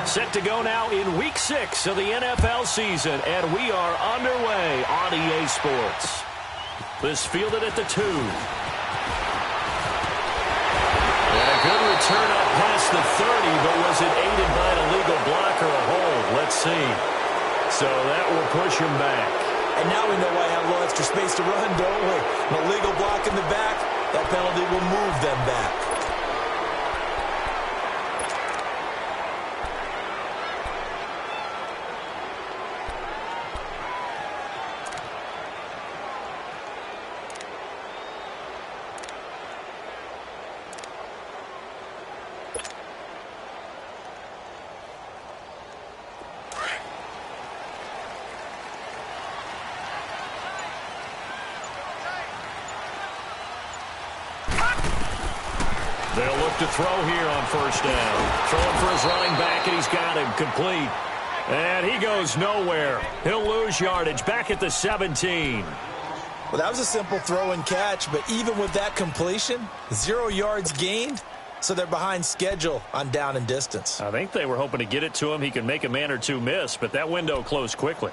Set to go now in Week 6 of the NFL season, and we are underway on EA Sports. This fielded at the 2. And a good return up past the 30, but was it aided by an illegal block or a hold? Let's see. So that will push him back. And now we know why I have a little extra space to run, don't we? An illegal block in the back, that penalty will move them back. They'll look to throw here on first down. Throwing for his running back, and he's got him complete. And he goes nowhere. He'll lose yardage back at the 17. Well, that was a simple throw and catch, but even with that completion, 0 yards gained, so they're behind schedule on down and distance. I think they were hoping to get it to him. He could make a man or two miss, but that window closed quickly.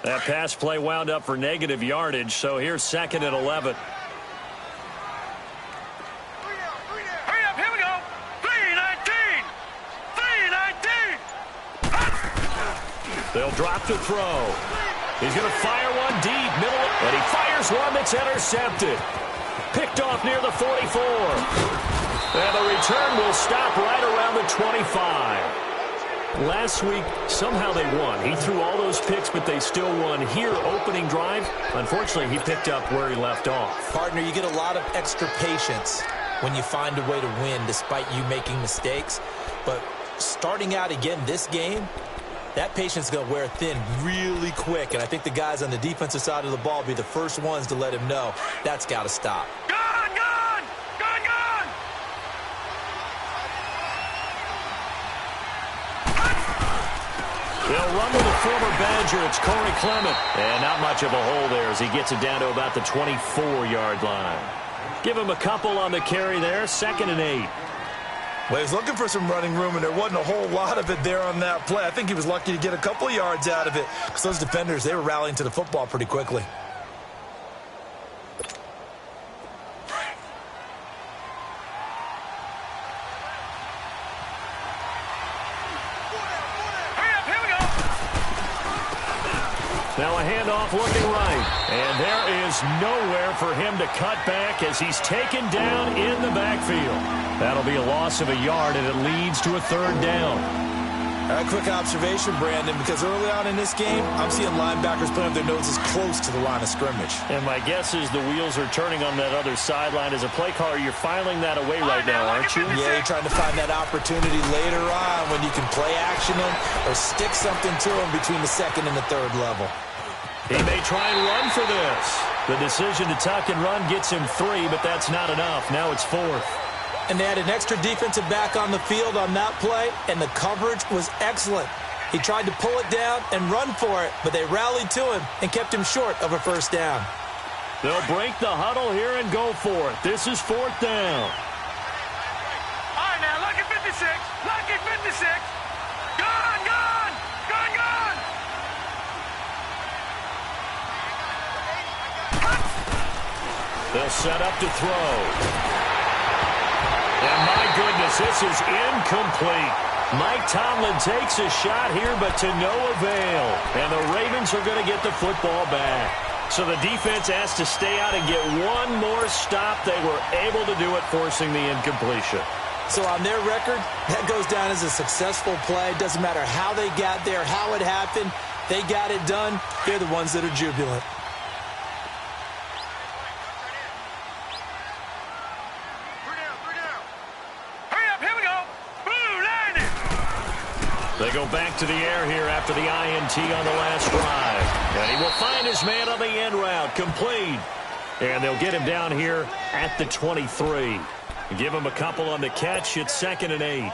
That pass play wound up for negative yardage, so here's 2nd and 11. Hurry up, here we go. 3-19. 3-19. They'll drop to throw. He's going to fire one deep, middle, and he fires one that's intercepted. Picked off near the 44. And the return will stop right around the 25. Last week, somehow they won. He threw all those picks, but they still won. Here, opening drive, unfortunately, he picked up where he left off. Partner, you get a lot of extra patience when you find a way to win despite you making mistakes. But starting out again this game, that patience is going to wear thin really quick. And I think the guys on the defensive side of the ball will be the first ones to let him know that's got to stop. They'll run with a former Badger. It's Corey Clement. And not much of a hole there as he gets it down to about the 24-yard line. Give him a couple on the carry there. 2nd and 8. Well, he's looking for some running room, and there wasn't a whole lot of it there on that play. I think he was lucky to get a couple of yards out of it because those defenders, they were rallying to the football pretty quickly. Now a handoff looking right. And there is nowhere for him to cut back as he's taken down in the backfield. That'll be a loss of a yard, and it leads to a 3rd down. A quick observation, Brandon, because early on in this game, I'm seeing linebackers putting their noses close to the line of scrimmage. And my guess is the wheels are turning on that other sideline. As a play caller, you're filing that away right now, aren't you? Yeah, you're trying to find that opportunity later on when you can play action them or stick something to them between the 2nd and the 3rd level. He may try and run for this. The decision to tuck and run gets him 3, but that's not enough. Now it's 4th. And they had an extra defensive back on the field on that play, and the coverage was excellent. He tried to pull it down and run for it, but they rallied to him and kept him short of a 1st down. They'll break the huddle here and go for it. This is 4th down. All right, now, lucky 56. Lucky 56. Gone, gone. Gone, gone. They'll set up to throw. And my goodness, this is incomplete. Mike Tomlin takes a shot here, but to no avail. And the Ravens are going to get the football back. So the defense has to stay out and get one more stop. They were able to do it, forcing the incompletion. So on their record, that goes down as a successful play. Doesn't matter how they got there, how it happened. They got it done. They're the ones that are jubilant. They go back to the air here after the INT on the last drive. And he will find his man on the end route, complete. And they'll get him down here at the 23. Give him a couple on the catch. It's 2nd and 8.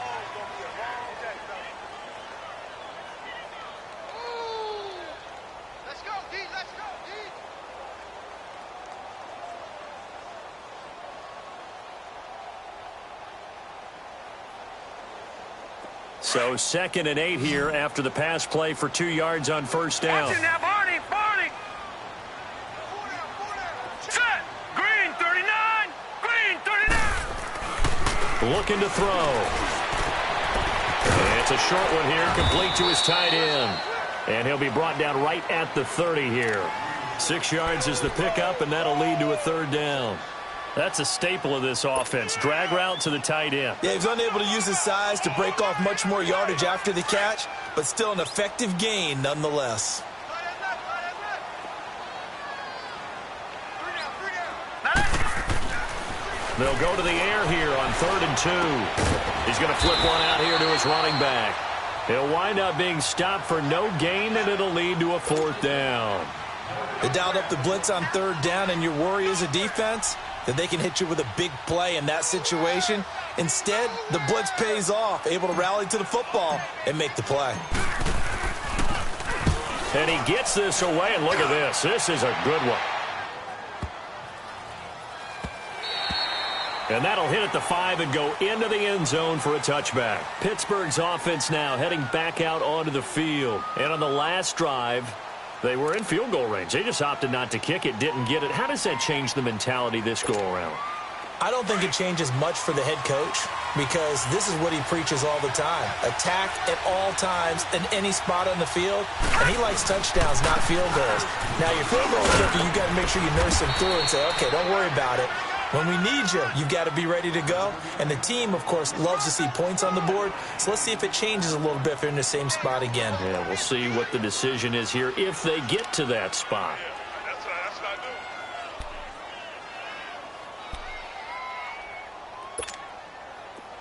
So 2nd and 8 here after the pass play for 2 yards on first down. Watch it now, Barney. Set. Green 39. Green 39. Looking to throw. It's a short one here, complete to his tight end. And he'll be brought down right at the 30 here. 6 yards is the pickup, and that'll lead to a 3rd down. That's a staple of this offense. Drag route to the tight end. Yeah, he was unable to use his size to break off much more yardage after the catch, but still an effective gain nonetheless. They'll go to the air here on 3rd and 2. He's going to flip one out here to his running back. He'll wind up being stopped for no gain, and it'll lead to a 4th down. They dialed up the blitz on 3rd down, and your worry as a defense that they can hit you with a big play in that situation. Instead, the blitz pays off, able to rally to the football and make the play. And he gets this away, and look at this. This is a good one. And that'll hit at the 5 and go into the end zone for a touchback. Pittsburgh's offense now heading back out onto the field. And on the last drive, they were in field goal range. They just opted not to kick it, didn't get it. How does that change the mentality this go-around? I don't think it changes much for the head coach because this is what he preaches all the time. Attack at all times in any spot on the field, and he likes touchdowns, not field goals. Now, your field goal kicker, you've got to make sure you nurse him through and say, okay, don't worry about it. When we need you, you've got to be ready to go. And the team, of course, loves to see points on the board. So let's see if it changes a little bit if they're in the same spot again. Yeah, we'll see what the decision is here if they get to that spot.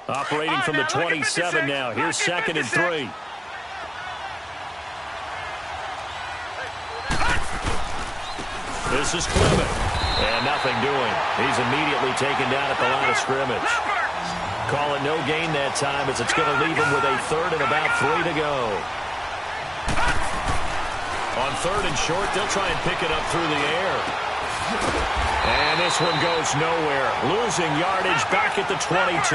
Operating from the 27 now. Here's 2nd and 3. This is Clement. And nothing doing. He's immediately taken down at the line of scrimmage. Call it no gain that time as it's going to leave him with a 3rd and about 3 to go. On 3rd and short, they'll try and pick it up through the air. And this one goes nowhere. Losing yardage back at the 22.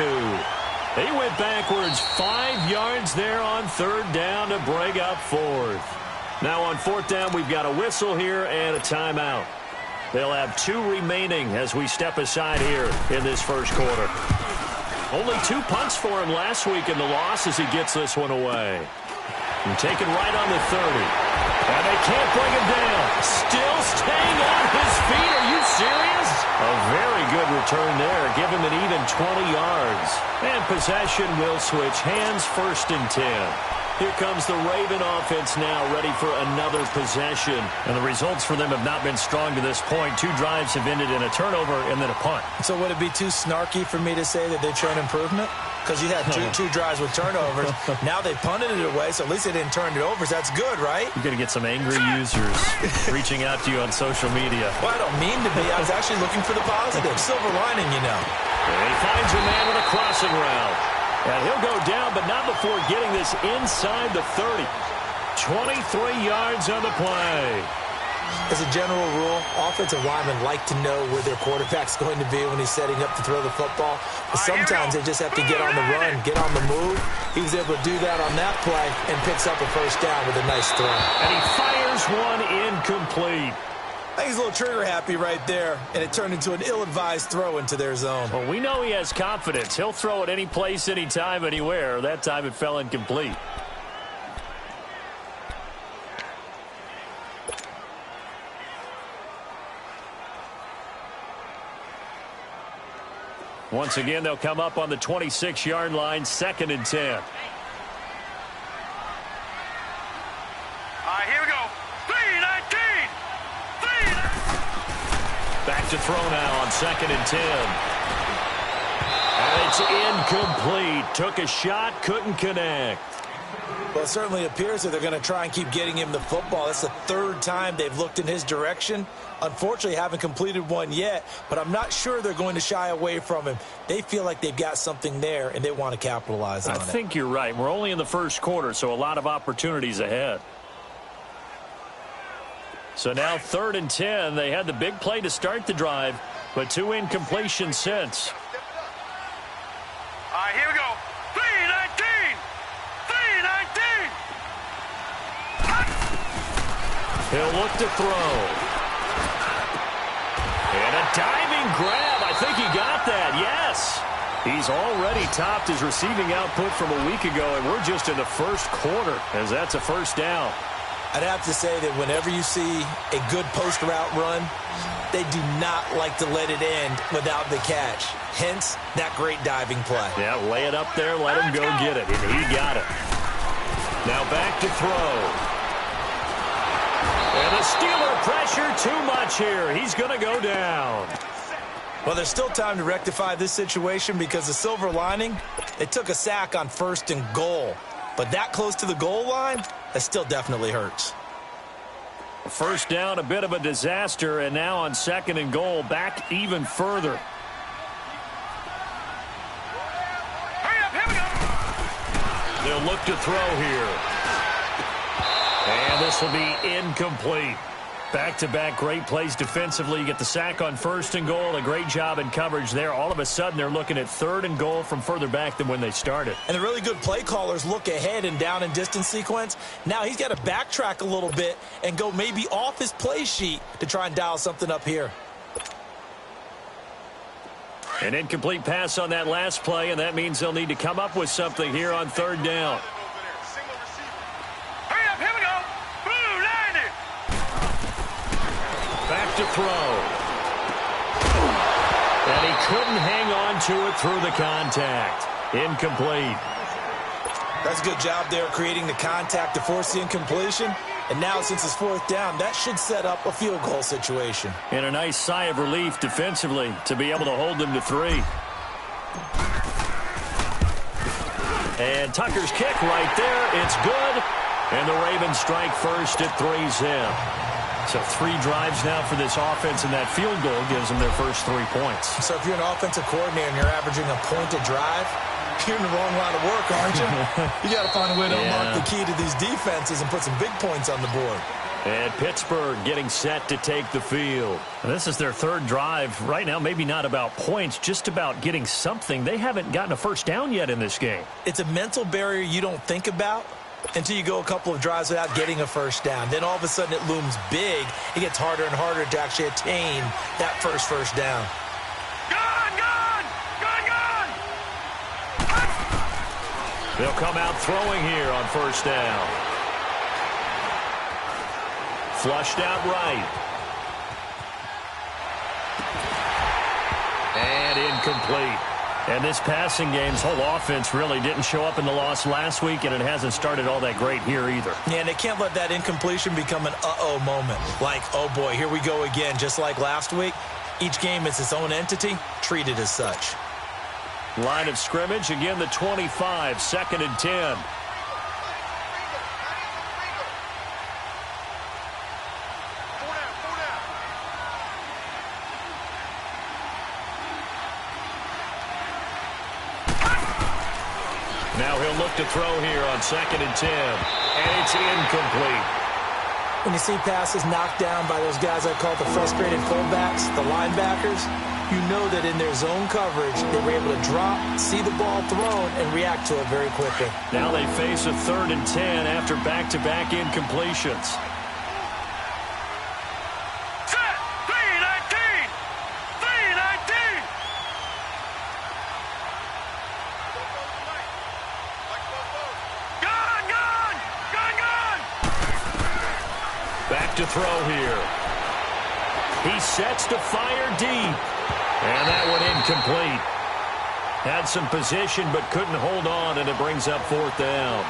He went backwards 5 yards there on 3rd down to bring up 4th. Now on 4th down, we've got a whistle here and a timeout. They'll have 2 remaining as we step aside here in this first quarter. Only 2 punts for him last week in the loss as he gets this one away. And taken right on the 30. And they can't bring him down. Still staying on his feet. Are you serious? A very good return there. Give him an even 20 yards. And possession will switch hands, 1st and 10. Here comes the Raven offense now, ready for another possession. And the results for them have not been strong to this point. 2 drives have ended in a turnover and then a punt. So would it be too snarky for me to say that they've shown improvement? Because you had two drives with turnovers. Now they punted it away, so at least they didn't turn it over. So that's good, right? You're going to get some angry users reaching out to you on social media. Well, I don't mean to be. I was actually looking for the positive. Silver lining, you know. And he finds a man with a crossing route. And he'll go down, but not before getting this inside the 30. 23 yards on the play. As a general rule, offensive linemen like to know where their quarterback's going to be when he's setting up to throw the football. But sometimes they just have to get on the run, get on the move. He was able to do that on that play and picks up a 1st down with a nice throw. And he fires one incomplete. I think he's a little trigger happy right there, and it turned into an ill-advised throw into their zone. Well, we know he has confidence. He'll throw it any place, anytime, anywhere. That time it fell incomplete. Once again, they'll come up on the 26-yard line, 2nd and 10. All right, here we go. 3-19. Back to throw now on 2nd and 10. And it's incomplete. Took a shot, couldn't connect. Well, it certainly appears that they're going to try and keep getting him the football. That's the 3rd time they've looked in his direction. Unfortunately, haven't completed one yet, but I'm not sure they're going to shy away from him. They feel like they've got something there, and they want to capitalize on it. I think you're right. We're only in the first quarter, so a lot of opportunities ahead. So now 3rd and 10. They had the big play to start the drive, but 2 incompletions since. All right, here we go. 3-19. He'll look to throw. And a diving grab. I think he got that, yes. He's already topped his receiving output from a week ago, and we're just in the first quarter as that's a first down. I'd have to say that whenever you see a good post route run, they do not like to let it end without the catch. Hence, that great diving play. Yeah, lay it up there, let him go get it, and he got it. Now back to throw. And the Steeler pressure too much here. He's going to go down. Well, there's still time to rectify this situation because the silver lining, they took a sack on 1st and goal. But that close to the goal line, that still definitely hurts. First down, a bit of a disaster, and now on 2nd and goal, back even further. Hurry up, here we go. They'll look to throw here. And this will be incomplete. Back-to-back great plays defensively. You get the sack on 1st and goal. A great job in coverage there. All of a sudden, they're looking at 3rd and goal from further back than when they started. And the really good play callers look ahead and down and distance sequence. Now he's got to backtrack a little bit and go maybe off his play sheet to try and dial something up here. An incomplete pass on that last play, and that means they'll need to come up with something here on 3rd down. Back to throw. And he couldn't hang on to it through the contact. Incomplete. That's a good job there creating the contact to force the incompletion. And now since it's 4th down, that should set up a field goal situation. And a nice sigh of relief defensively to be able to hold them to 3. And Tucker's kick right there. It's good. And the Ravens strike first at 3-zip. So 3 drives now for this offense, and that field goal gives them their first 3 points. So if you're an offensive coordinator and you're averaging a point a drive, you're in the wrong line of work, aren't you? You got to find a way to unlock the key to these defenses and put some big points on the board. And Pittsburgh getting set to take the field. And this is their 3rd drive. Right now, maybe not about points, just about getting something. They haven't gotten a first down yet in this game. It's a mental barrier you don't think about until you go a couple of drives without getting a first down. Then all of a sudden it looms big. It gets harder and harder to actually attain that first down. They'll come out throwing here on 1st down. Flushed out right. And incomplete. And this passing game's whole offense really didn't show up in the loss last week, and it hasn't started all that great here either. Yeah, and they can't let that incompletion become an uh-oh moment. Like, oh boy, here we go again, just like last week. Each game is its own entity, treated as such. Line of scrimmage, again the 25, 2nd and 10. Now he'll look to throw here on 2nd and 10. And it's incomplete. When you see passes knocked down by those guys I call the frustrated fullbacks, the linebackers, you know that in their zone coverage, they were able to drop, see the ball thrown, and react to it very quickly. Now they face a 3rd and 10 after back-to-back incompletions. Set! 3-19! 3-19! Gone! Back to throw here. He sets to fire deep. And that one incomplete. Had some position but couldn't hold on, and it brings up 4th down.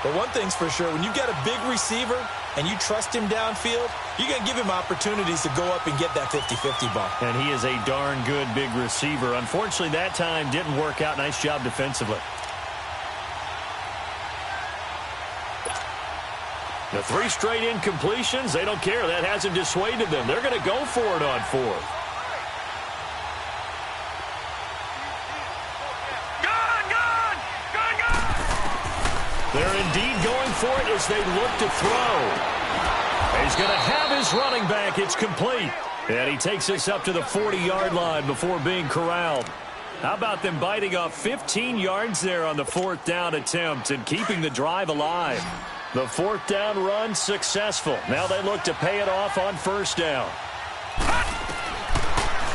But one thing's for sure, when you've got a big receiver and you trust him downfield, you're going to give him opportunities to go up and get that 50-50 ball. And he is a darn good big receiver. Unfortunately, that time didn't work out. Nice job defensively. The 3 straight incompletions, they don't care. That hasn't dissuaded them. They're going to go for it on 4th. They're indeed going for it as they look to throw. He's going to have his running back. It's complete. And he takes us up to the 40-yard line before being corralled. How about them biting off 15 yards there on the 4th down attempt and keeping the drive alive? The fourth down run successful. Now they look to pay it off on first down.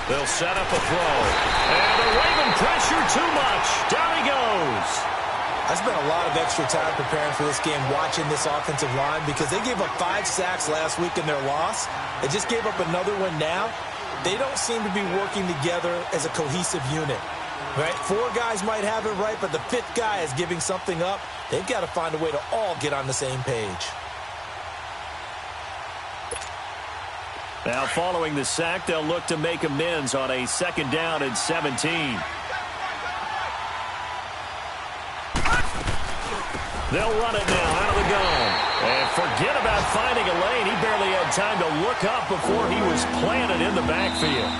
They'll set up a throw. And the Raven pressure too much. Down he goes. I spent a lot of extra time preparing for this game watching this offensive line because they gave up 5 sacks last week in their loss. They just gave up another one now. They don't seem to be working together as a cohesive unit. Right? 4 guys might have it right, but the 5th guy is giving something up. They've got to find a way to all get on the same page. Now following the sack, they'll look to make amends on a 2nd down and 17. They'll run it now out of the gun. And forget about finding a lane. He barely had time to look up before he was planted in the backfield.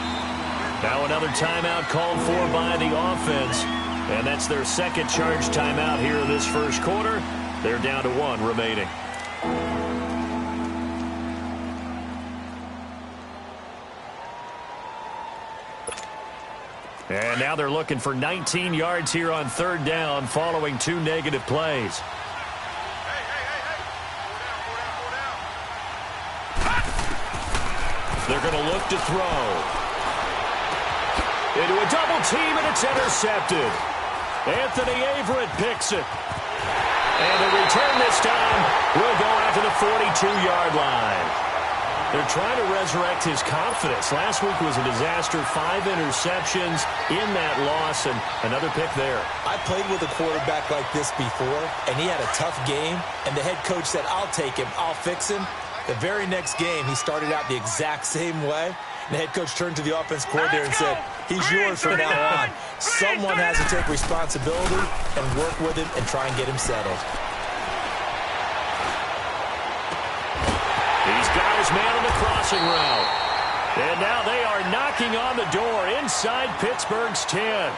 Now another timeout called for by the offense. And that's their 2nd charge timeout here in this first quarter. They're down to 1 remaining. And now they're looking for 19 yards here on 3rd down following 2 negative plays. They're going to look to throw. Into a double team, and it's intercepted. Anthony Averett picks it. And the return this time will go out to the 42-yard line. They're trying to resurrect his confidence. Last week was a disaster. 5 interceptions in that loss, and another pick there. I played with a quarterback like this before, and he had a tough game, and the head coach said, I'll take him, I'll fix him. The very next game, he started out the exact same way. And the head coach turned to the offense coordinator and said, he's yours from now on. Someone has to take responsibility and work with him and try and get him settled. He's got his man on the crossing route. And now they are knocking on the door inside Pittsburgh's 10.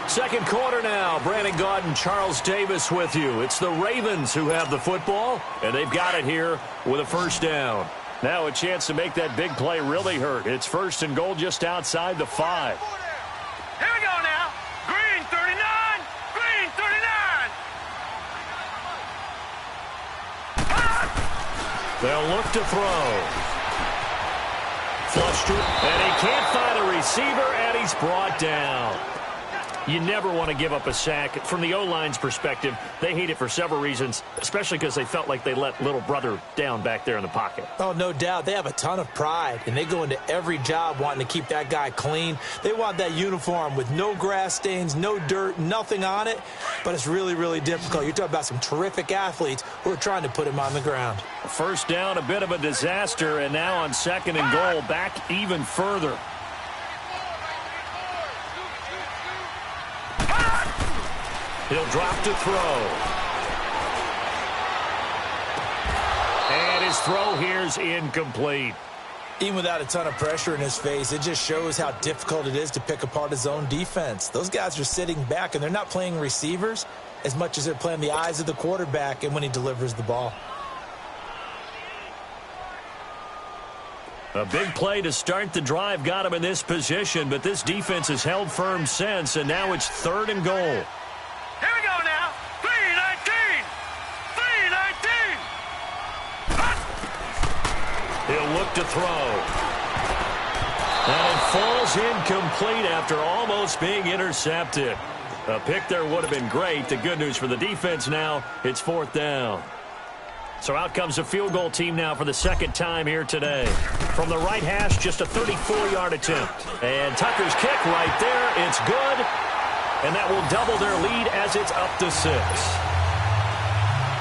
2nd quarter now. Brandon Gaudin, Charles Davis with you. It's the Ravens who have the football, and they've got it here with a 1st down. Now a chance to make that big play really hurt. It's 1st and goal just outside the 5. Here we go now. Green 39. Green 39. They'll look to throw. Flushed it, and he can't find a receiver, and he's brought down. You never want to give up a sack. From the O-line's perspective, they hate it for several reasons, especially because they felt like they let little brother down back there in the pocket. Oh, no doubt. They have a ton of pride, and they go into every job wanting to keep that guy clean. They want that uniform with no grass stains, no dirt, nothing on it, but it's really, really difficult. You're talking about some terrific athletes who are trying to put him on the ground. 1st down, a bit of a disaster, and now on 2nd and goal, back even further. He'll drop to throw. And his throw here's incomplete. Even without a ton of pressure in his face, it just shows how difficult it is to pick apart his own defense. Those guys are sitting back, and they're not playing receivers as much as they're playing the eyes of the quarterback and when he delivers the ball. A big play to start the drive got him in this position, but this defense has held firm since, and now it's 3rd and goal. Here we go now. 3-19. 3-19. He'll look to throw. And it falls incomplete after almost being intercepted. A pick there would have been great. The good news for the defense now, it's 4th down. So out comes a field goal team now for the 2nd time here today. From the right hash, just a 34-yard attempt. And Tucker's kick right there. It's good. And that will double their lead as it's up to 6.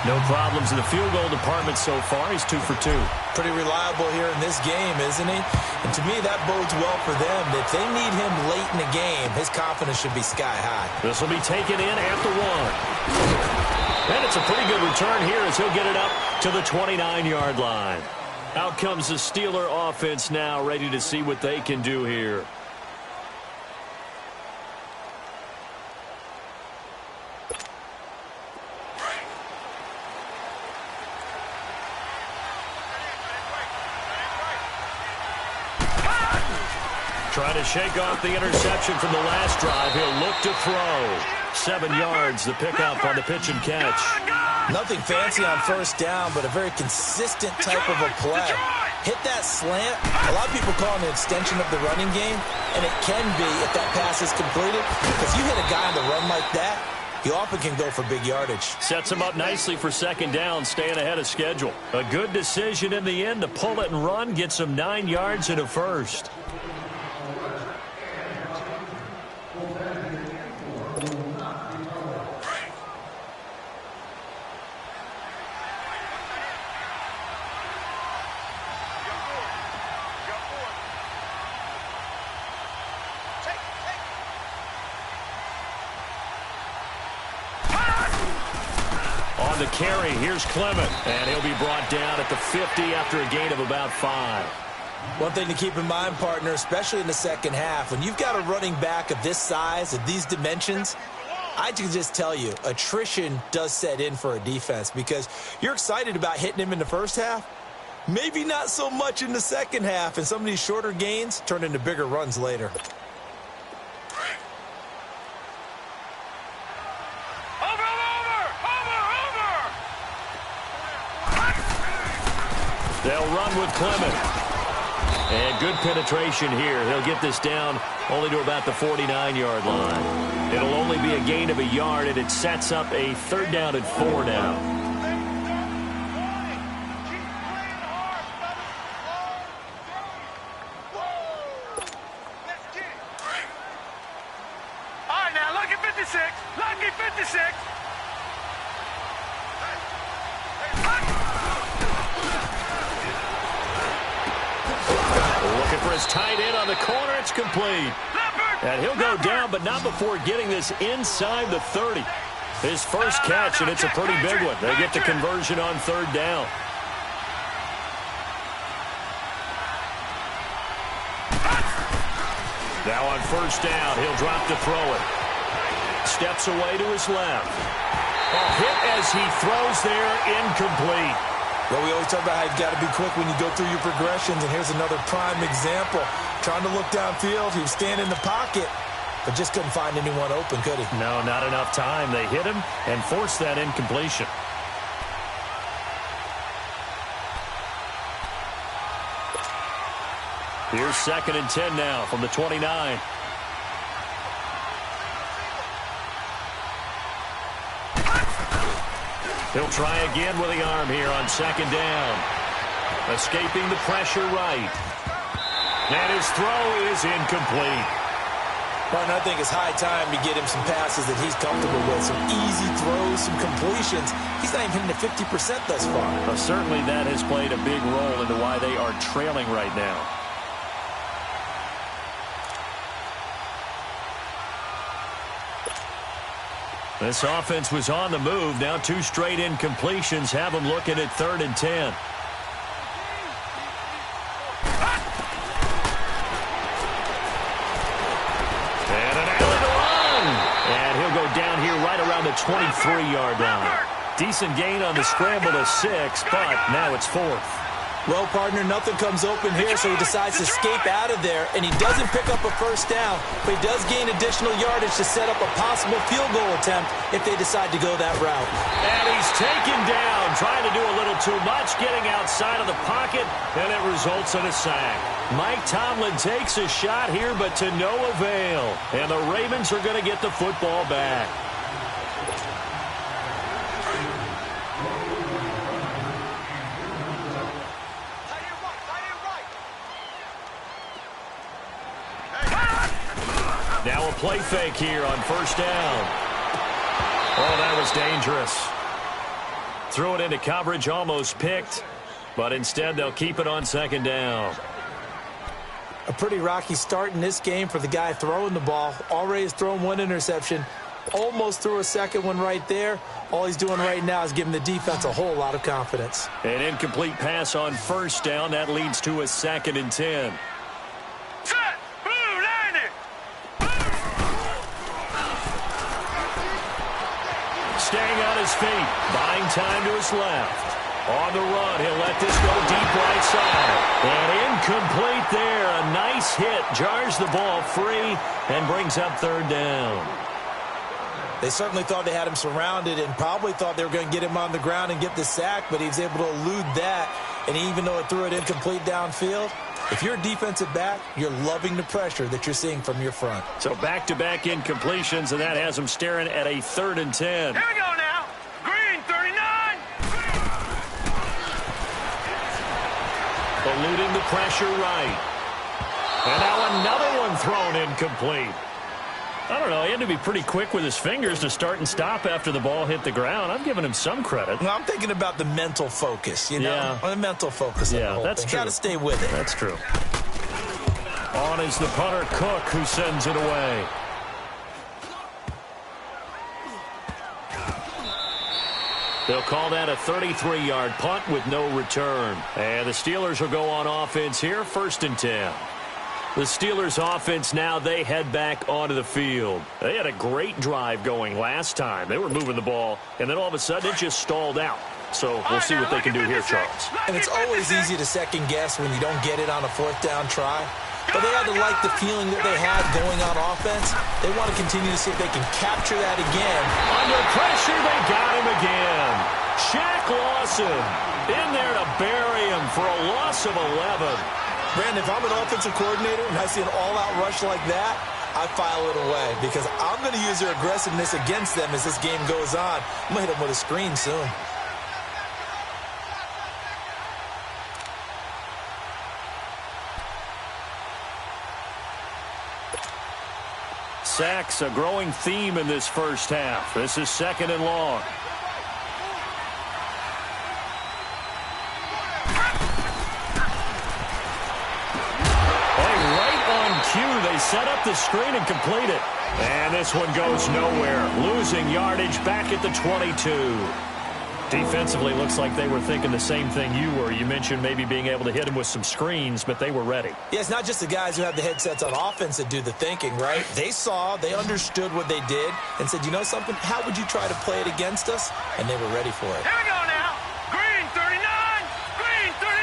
No problems in the field goal department so far. He's 2 for 2. Pretty reliable here in this game, isn't he? And to me, that bodes well for them. If they need him late in the game, his confidence should be sky high. This will be taken in at the 1. And it's a pretty good return here as he'll get it up to the 29-yard line. Out comes the Steeler offense now, ready to see what they can do here. Trying to shake off the interception from the last drive. He'll look to throw. 7 yards, the pickup on the pitch and catch. Nothing fancy on first down, but a very consistent type of a play. Hit that slant. A lot of people call it an extension of the running game, and it can be if that pass is completed, because you hit a guy on the run like that, he often can go for big yardage. Sets him up nicely for second down, staying ahead of schedule. A good decision in the end to pull it and run, gets him 9 yards and a first. On the carry, here's Clement, and he'll be brought down at the 50 after a gain of about 5. One thing to keep in mind, partner, especially in the second half, when you've got a running back of this size, of these dimensions, I can just tell you, attrition does set in for a defense because you're excited about hitting him in the first half, maybe not so much in the second half, and some of these shorter gains turn into bigger runs later. They'll run with Clement. And good penetration here. He'll get this down only to about the 49-yard line. It'll only be a gain of a yard, and it sets up a 3rd down and 4 now. All right, now, lucky 56. Lucky 56. Looking for his tight end on the corner. It's complete. And he'll go down, but not before getting this inside the 30. His first catch, and it's a pretty big one. They get the conversion on 3rd down. Now on 1st down, he'll drop to throw it. Steps away to his left. A hit as he throws there, incomplete. Well, we always talk about how you've got to be quick when you go through your progressions, and here's another prime example. Trying to look downfield, he was standing in the pocket, but just couldn't find anyone open, could he? No, not enough time. They hit him and forced that incompletion. Here's 2nd and 10 now from the 29. He'll try again with the arm here on 2nd down. Escaping the pressure right. And his throw is incomplete. Martin, I think it's high time to get him some passes that he's comfortable with. Some easy throws, some completions. He's not even hitting the 50% thus far. Well, certainly that has played a big role into why they are trailing right now. This offense was on the move. Now 2 straight incompletions have them looking at 3rd and 10. And an alley to run. And he'll go down here right around the 23-yard line. Decent gain on the scramble to 6, but now it's 4th. Well, partner, nothing comes open here, so he decides to escape out of there, and he doesn't pick up a first down, but he does gain additional yardage to set up a possible field goal attempt if they decide to go that route. And he's taken down, trying to do a little too much, getting outside of the pocket, and it results in a sack. Mike Tomlin takes a shot here, but to no avail, and the Ravens are going to get the football back. Now a play fake here on 1st down. Oh, that was dangerous. Threw it into coverage, almost picked, but instead they'll keep it on 2nd down. A pretty rocky start in this game for the guy throwing the ball. Already has thrown 1 interception. Almost threw a second one right there. All he's doing right now is giving the defense a whole lot of confidence. An incomplete pass on 1st down. That leads to a 2nd and 10. Staying on his feet, buying time to his left. On the run, he'll let this go deep right side. And incomplete there. A nice hit. Jars the ball free and brings up 3rd down. They certainly thought they had him surrounded and probably thought they were going to get him on the ground and get the sack, but he was able to elude that. And even though it threw it incomplete downfield, if you're a defensive back, you're loving the pressure that you're seeing from your front. So back-to-back incompletions, and that has them staring at a 3rd and 10. Here we go now. Green, 39. Eluding the pressure right. And now another one thrown incomplete. I don't know. He had to be pretty quick with his fingers to start and stop after the ball hit the ground. I'm giving him some credit. Well, I'm thinking about the mental focus, you know? Yeah. The mental focus. Yeah, that's true. Got to stay with it. That's true. On is the punter, Cook, who sends it away. They'll call that a 33-yard punt with no return. And the Steelers will go on offense here, 1st and 10. The Steelers offense now, they head back onto the field. They had a great drive going last time. They were moving the ball, and then all of a sudden it just stalled out. So we'll see what they can do here, Charles. And it's always easy to second guess when you don't get it on a 4th down try. But they had to like the feeling that they had going on offense. They want to continue to see if they can capture that again. Under pressure, they got him again. Shaq Lawson in there to bury him for a loss of 11. Brandon, if I'm an offensive coordinator and I see an all-out rush like that, I file it away because I'm going to use their aggressiveness against them as this game goes on. I'm going to hit them with a screen soon. Sacks, a growing theme in this first half. This is 2nd and long. They set up the screen and complete it. And this one goes nowhere. Losing yardage back at the 22. Defensively, looks like they were thinking the same thing you were. You mentioned maybe being able to hit him with some screens, but they were ready. Yeah, it's not just the guys who have the headsets on offense that do the thinking, right? They saw, they understood what they did, and said, you know something, how would you try to play it against us? And they were ready for it. Here we go now. Green, 39. Green, 39.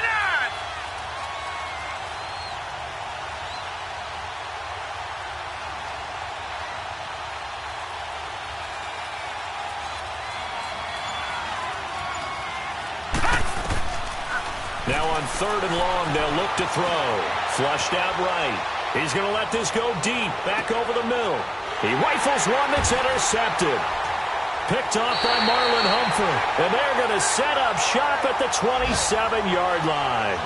Now on 3rd and long, they'll look to throw. Flushed out right. He's going to let this go deep, back over the middle. He rifles one that's intercepted. Picked off by Marlon Humphrey. And they're going to set up shop at the 27-yard line.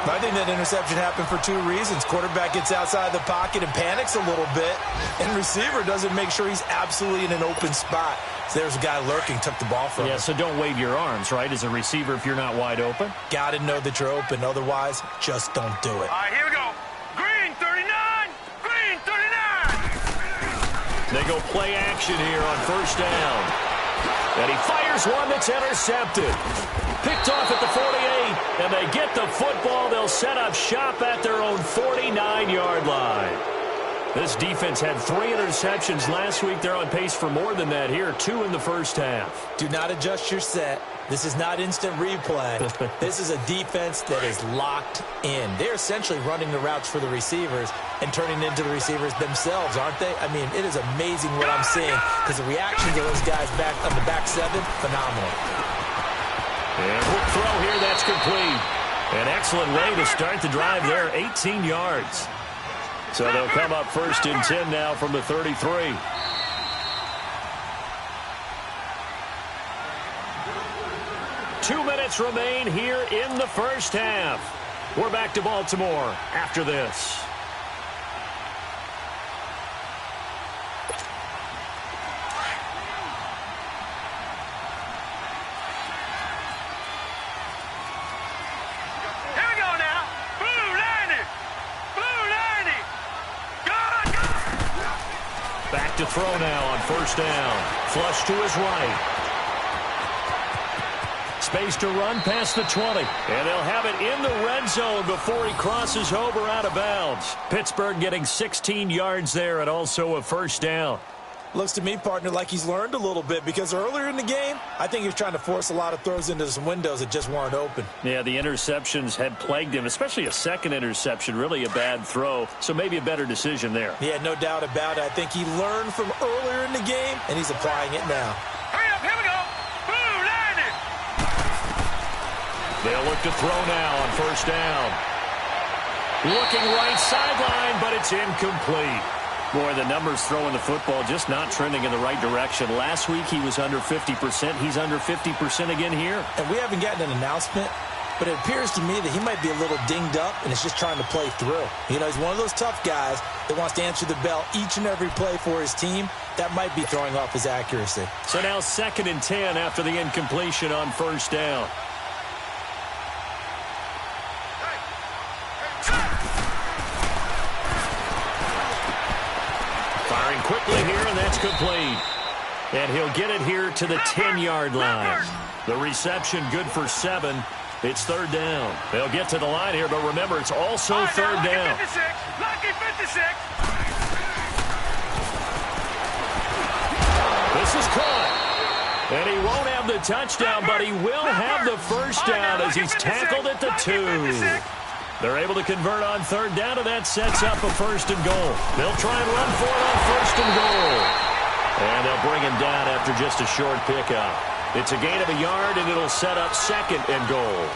I think that interception happened for 2 reasons. Quarterback gets outside the pocket and panics a little bit, and receiver doesn't make sure he's absolutely in an open spot. So there's a guy lurking, took the ball from him. Yeah, so don't wave your arms, right, as a receiver if you're not wide open. Got to know that you're open. Otherwise, just don't do it. All right, here we go. Green, 39. Green, 39. They go play action here on 1st down. And he fires one that's intercepted. Picked off at the 48, and they get the football. They'll set up shop at their own 49-yard line. This defense had 3 interceptions last week. They're on pace for more than that here, 2 in the first half. Do not adjust your set. This is not instant replay. This is a defense that is locked in. They're essentially running the routes for the receivers and turning into the receivers themselves, aren't they? I mean, it is amazing what I'm seeing because the reactions of those guys back on the back 7, phenomenal. And quick throw here, that's complete. An excellent way to start the drive there, 18 yards. So they'll come up 1st and 10 now from the 33. Two minutes remain here in the first half. We're back to Baltimore after this. To throw now on 1st down. Flush to his right. Space to run past the 20. And they'll have it in the red zone before he crosses over out of bounds. Pittsburgh getting 16 yards there and also a 1st down. Looks to me, partner, like he's learned a little bit, because earlier in the game, I think he was trying to force a lot of throws into some windows that just weren't open. Yeah, the interceptions had plagued him, especially a second interception, really a bad throw, so maybe a better decision there. Yeah, no doubt about it. I think he learned from earlier in the game, and he's applying it now. Hurry up, here we go. Boom, landed. They'll look to throw now on first down. Looking right sideline, but it's incomplete. Boy, the numbers throwing the football just not trending in the right direction. Last week he was under 50%. He's under 50% again here. And we haven't gotten an announcement, but it appears to me that he might be a little dinged up and is just trying to play through. You know, he's one of those tough guys that wants to answer the bell each and every play for his team. That might be throwing off his accuracy. So now 2nd and 10 after the incompletion on first down. Firing quickly here, and that's complete. And he'll get it here to the 10-yard line. The reception good for 7. It's 3rd down. They'll get to the line here, but remember, it's also 3rd down. Lucky 56. This is caught. And he won't have the touchdown, but he will have the first down as he's tackled at the 2. They're able to convert on 3rd down, and that sets up a 1st and goal. They'll try and run for it on 1st and goal. And they'll bring him down after just a short pickup. It's a gain of a yard, and it'll set up 2nd and goal.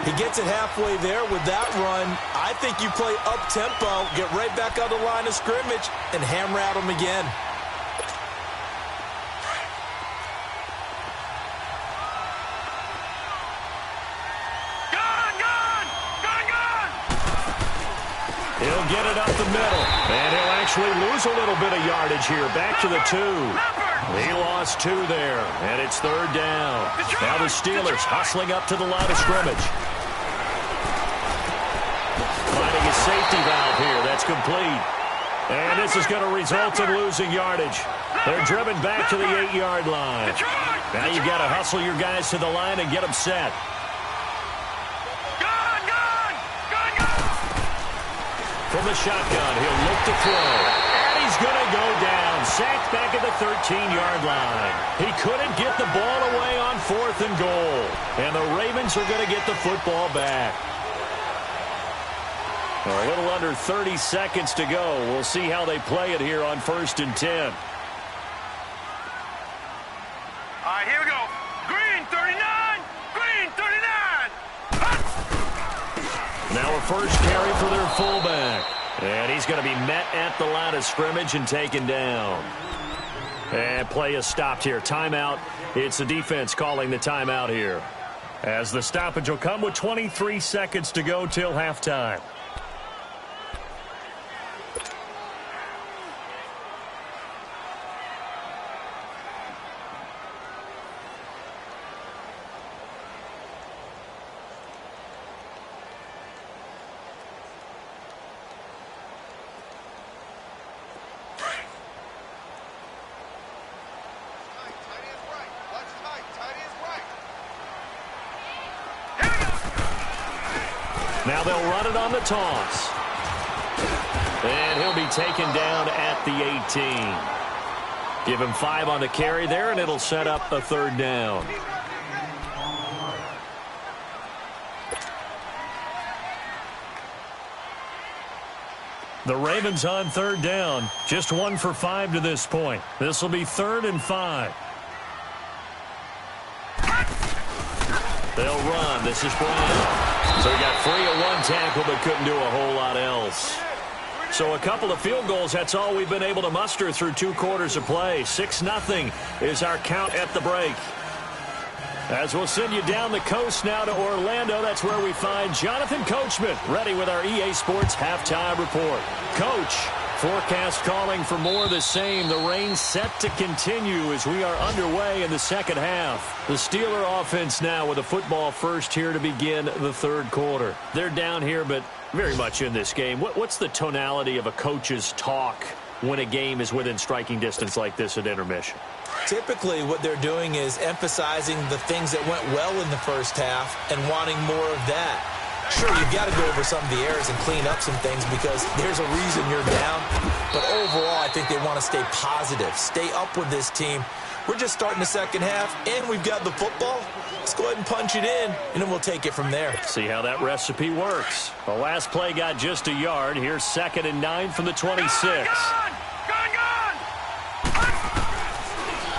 He gets it halfway there with that run. I think you play up-tempo, get right back on the line of scrimmage, and hammer at him again. He'll get it up the middle, and he'll actually lose a little bit of yardage here. Back to the 2. He lost 2 there, and it's 3rd down. Now the Steelers hustling up to the line of scrimmage. Finding a safety valve here. That's complete. And this is going to result in losing yardage. They're driven back to the 8-yard line. Now you've got to hustle your guys to the line and get them set. From the shotgun, he'll look to throw. And he's going to go down. Sacked back at the 13-yard line. He couldn't get the ball away on 4th and goal. And the Ravens are going to get the football back. A little under 30 seconds to go. We'll see how they play it here on 1st and 10. All right, here we go. Green 39. Green 39. Now a first carry for their fullback. And he's going to be met at the line of scrimmage and taken down. And play is stopped here. Timeout. It's the defense calling the timeout here. As the stoppage will come with 23 seconds to go till halftime. Now they'll run it on the toss. And he'll be taken down at the 18. Give him 5 on the carry there, and it'll set up a 3rd down. The Ravens on 3rd down. Just 1 for 5 to this point. This will be 3rd and 5. They'll run. This is Brown. So he got free of 1 tackle but couldn't do a whole lot else. So a couple of field goals, that's all we've been able to muster through 2 quarters of play. 6-0 is our count at the break. As we'll send you down the coast now to Orlando, that's where we find Jonathan Coachman ready with our EA Sports Halftime Report. Coach, forecast calling for more of the same. The rain set to continue as we are underway in the second half. The Steeler offense now with a football first here to begin the 3rd quarter. They're down here, but very much in this game. What's the tonality of a coach's talk when a game is within striking distance like this at intermission? Typically, what they're doing is emphasizing the things that went well in the first half and wanting more of that. Sure, you've got to go over some of the errors and clean up some things because there's a reason you're down. But overall, I think they want to stay positive, stay up with this team. We're just starting the second half, and we've got the football. Let's go ahead and punch it in, and then we'll take it from there. See how that recipe works. The last play got just a yard. Here's 2nd and 9 from the 26. Gone!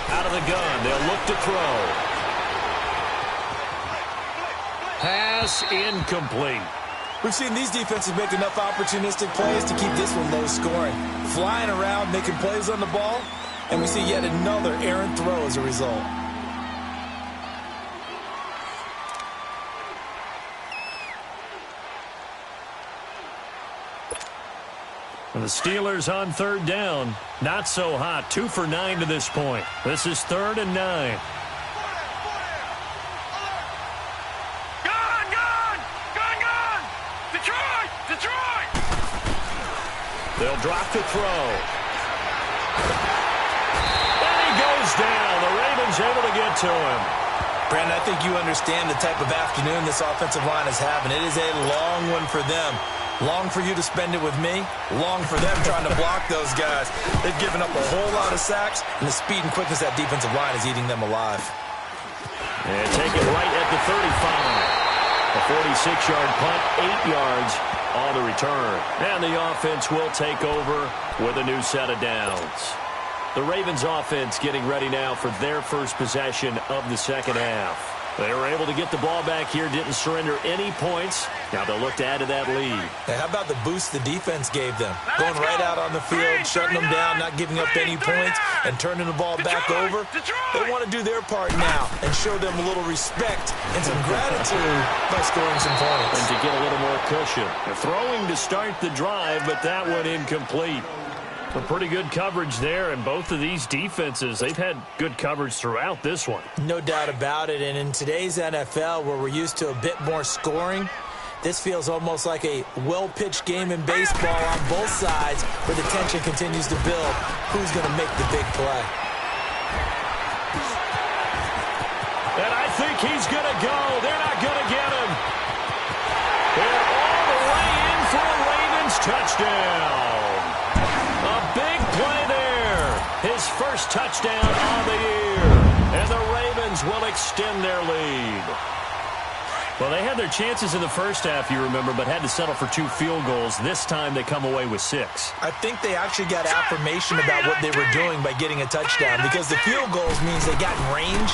Out of the gun, they'll look to throw. Pass incomplete. We've seen these defenses make enough opportunistic plays to keep this one low scoring. Flying around, making plays on the ball, and we see yet another errant throw as a result. And the Steelers on 3rd down. Not so hot. 2 for 9 to this point. This is 3rd and 9. They'll drop to throw. And he goes down. The Ravens able to get to him. Brandon, I think you understand the type of afternoon this offensive line is having. It is a long one for them. Long for you to spend it with me. Long for them trying to block those guys. They've given up a whole lot of sacks, and the speed and quickness of that defensive line is eating them alive. And take it right at the 35. A 46-yard punt, 8 yards on the return. And the offense will take over with a new set of downs. The Ravens offense getting ready now for their first possession of the second half. They were able to get the ball back here, didn't surrender any points. Now they'll look to add to that lead. Hey, how about the boost the defense gave them? Going right out on the field, shutting them down, not giving up any points, and turning the ball back over. They want to do their part now and show them a little respect and some gratitude by scoring some points. And to get a little more cushion. They're throwing to start the drive, but that one incomplete. A pretty good coverage there, and both of these defenses, they've had good coverage throughout this one. No doubt about it, and in today's NFL, where we're used to a bit more scoring, this feels almost like a well-pitched game in baseball on both sides where the tension continues to build. Who's going to make the big play? And I think he's going to go. They're not going to get him. They're all the way in for a Ravens touchdown. A big play there. His first touchdown on the year. And the Ravens will extend their lead. Well, they had their chances in the first half, you remember, but had to settle for 2 field goals. This time they come away with 6. I think they actually got affirmation about what they were doing by getting a touchdown, because the field goals means they got in range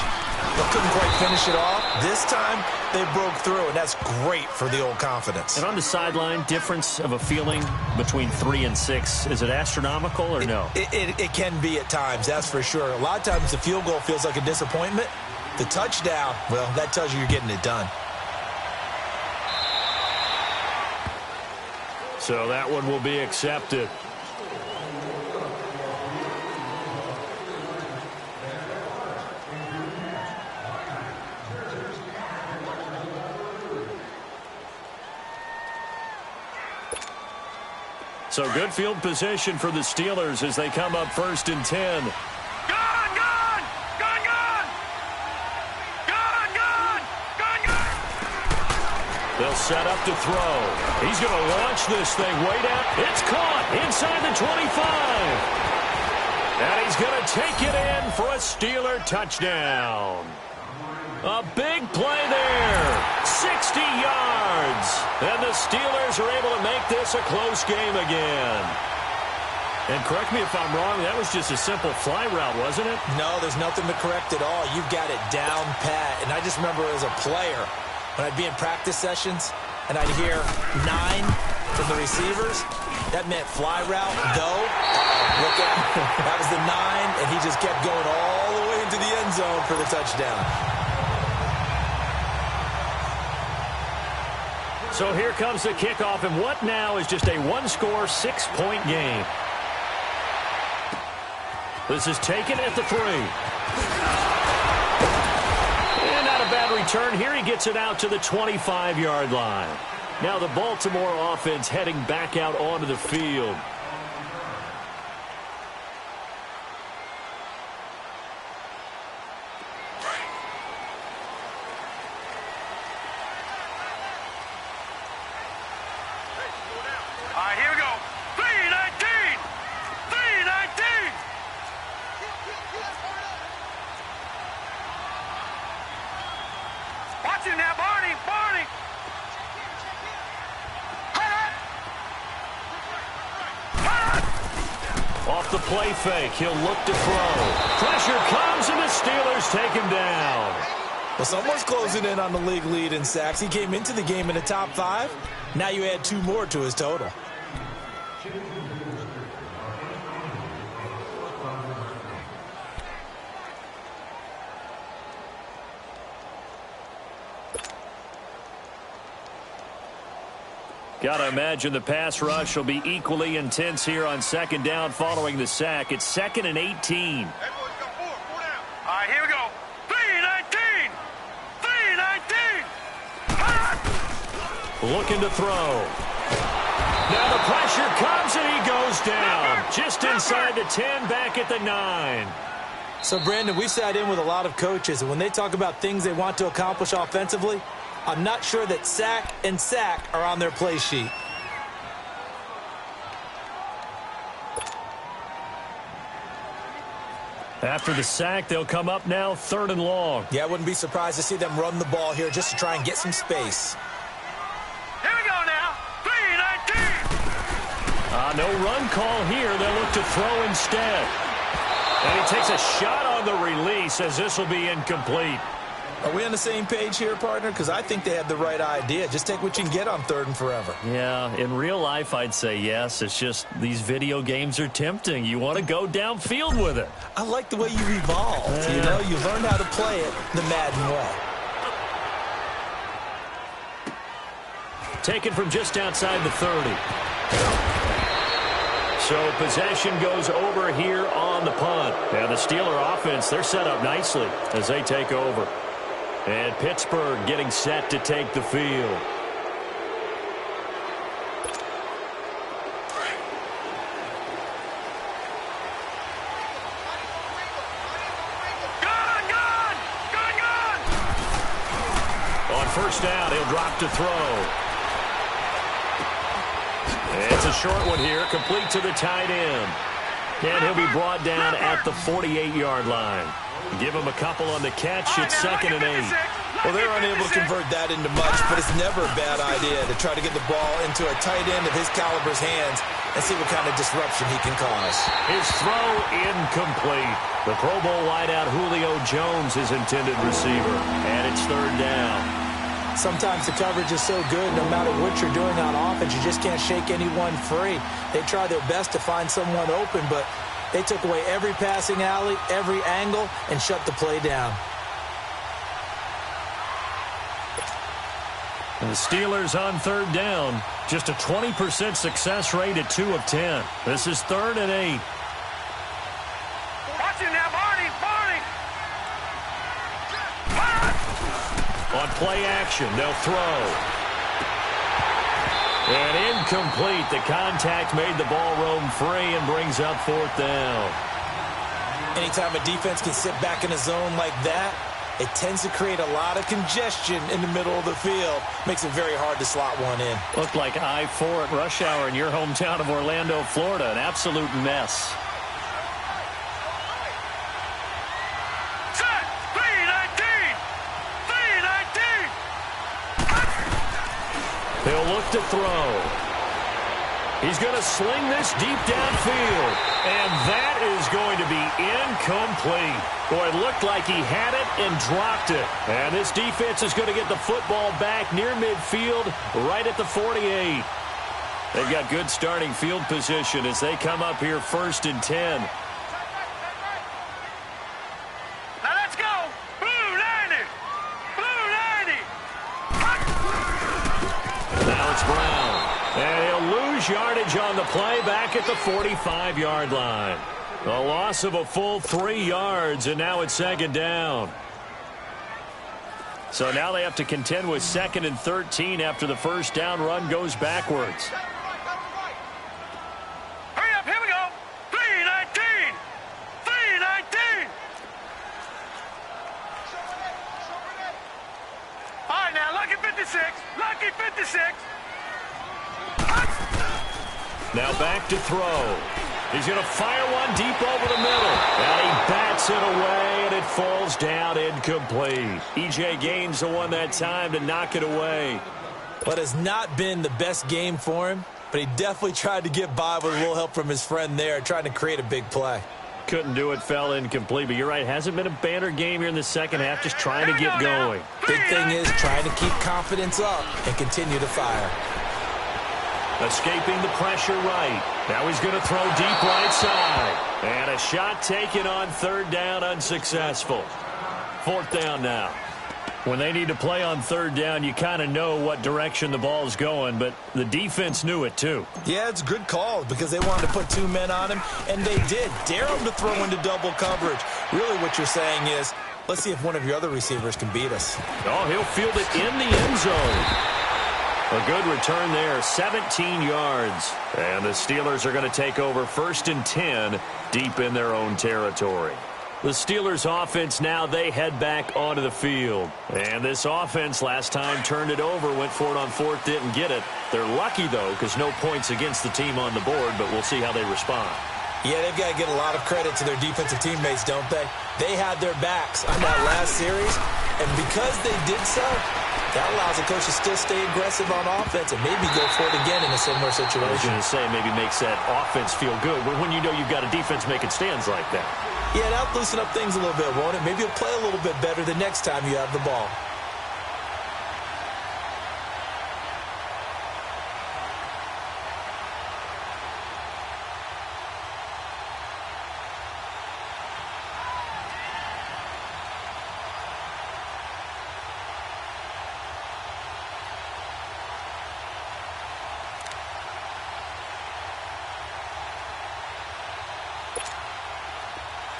but couldn't quite finish it off. This time they broke through, and that's great for the old confidence. And on the sideline, difference of a feeling between 3 and 6, is it astronomical or no? It can be at times, that's for sure. A lot of times the field goal feels like a disappointment. The touchdown, well, that tells you you're getting it done. So that one will be accepted. So good field position for the Steelers as they come up 1st and 10. They'll set up to throw. He's going to launch this thing way down. It's caught inside the 25. And he's going to take it in for a Steeler touchdown. A big play there. 60 yards. And the Steelers are able to make this a close game again. And correct me if I'm wrong, that was just a simple fly route, wasn't it? No, there's nothing to correct at all. You've got it down pat. And I just remember as a player, when I'd be in practice sessions and I'd hear 9 from the receivers, that meant fly route, go. Look out. That was the 9, and he just kept going all the way into the end zone for the touchdown. So here comes the kickoff, and what now is just a one-score, 6-point game. This is taken at the 3. And not a bad return here. He gets it out to the 25-yard line. Now the Baltimore offense heading back out onto the field. Off the play fake, he'll look to throw. Pressure comes, and the Steelers take him down. Well, someone's closing in on the league lead in sacks. He came into the game in the top 5. Now you add 2 more to his total. Got to imagine the pass rush will be equally intense here on second down following the sack. It's 2nd and 18. Hey, boys, got 4 down. All right, here we go. 3-19. 3-19. Looking to throw. Now the pressure comes, and he goes down. Just inside the 10, back at the 9. So, Brandon, we've sat in with a lot of coaches, and when they talk about things they want to accomplish offensively, I'm not sure that sack and sack are on their play sheet. After the sack, they'll come up now 3rd and long. Yeah, I wouldn't be surprised to see them run the ball here just to try and get some space. Here we go now. 3-19. No run call here. They'll look to throw instead. And he takes a shot on the release as this will be incomplete. Are we on the same page here, partner? Because I think they had the right idea. Just take what you can get on 3rd and forever. Yeah, in real life, I'd say yes. It's just these video games are tempting. You want to go downfield with it. I like the way you evolved. Yeah. You know, you learned how to play it the Madden way. Taken from just outside the 30. So possession goes over here on the punt. And the Steeler offense, they're set up nicely as they take over. And Pittsburgh getting set to take the field. On first down, he'll drop to throw. It's a short one here, complete to the tight end. And he'll be brought down at the 48-yard line. Give him a couple on the catch. It's 2nd and 8. Well, they're unable to convert that into much, but it's never a bad idea to try to get the ball into a tight end of his caliber's hands and see what kind of disruption he can cause. His throw incomplete. The Pro Bowl wideout Julio Jones is intended receiver. And it's 3rd down. Sometimes the coverage is so good, no matter what you're doing on offense, you just can't shake anyone free. They try their best to find someone open, but they took away every passing alley, every angle, and shut the play down. And the Steelers on 3rd down. Just a 20% success rate at 2 of 10. This is 3rd and 8. Watch it now, Barney. On play action, they'll throw. And incomplete. The contact made the ball roam free and brings up 4th down. Anytime a defense can sit back in a zone like that, it tends to create a lot of congestion in the middle of the field. Makes it very hard to slot one in. Looked like I-4 at rush hour in your hometown of Orlando, Florida. An absolute mess. Set. 3-19. 3-19. He'll look to throw. He's going to sling this deep downfield. And that is going to be incomplete. Boy, it looked like he had it and dropped it. And this defense is going to get the football back near midfield, right at the 48. They've got good starting field position as they come up here 1st and 10. Now let's go. Blue 90. Blue 90. Now it's Brown. And he'll lose yardage on the play back at the 45-yard line. A loss of a full 3 yards, and now it's 2nd down. So now they have to contend with 2nd and 13 after the first down run goes backwards. Hurry up, here we go. 3-19. 3-19. All right, now, lucky 56. Lucky 56. Now back to throw. He's going to fire one deep over the middle. And he bats it away, and it falls down incomplete. E.J. Gaines the one that time to knock it away. What has not been the best game for him but he definitely tried to get by with a little help from his friend there, trying to create a big play. Couldn't do it, fell incomplete, but you're right. Hasn't been a banner game here in the second half, just trying to get going. Big thing is trying to keep confidence up and continue to fire. Escaping the pressure right. Now he's going to throw deep right side. And a shot taken on third down, unsuccessful. Fourth down now. When they need to play on third down, you kind of know what direction the ball's going, but the defense knew it too. Yeah, it's a good call because they wanted to put 2 men on him, and they did. Dare him to throw into double coverage. Really what you're saying is, let's see if one of your other receivers can beat us. Oh, he'll field it in the end zone. A good return there, 17 yards. And the Steelers are going to take over 1st and 10 deep in their own territory. The Steelers offense now, they head back onto the field. And this offense last time turned it over, went for it on 4th, didn't get it. They're lucky, though, because no points against the team on the board, but we'll see how they respond. Yeah, they've got to get a lot of credit to their defensive teammates, don't they? They had their backs on that last series, and because they did so, that allows the coach to still stay aggressive on offense and maybe go for it again in a similar situation. I was going to say, maybe makes that offense feel good, but when you know you've got a defense making stands like that. Yeah, that'll loosen up things a little bit, won't it? Maybe you'll play a little bit better the next time you have the ball.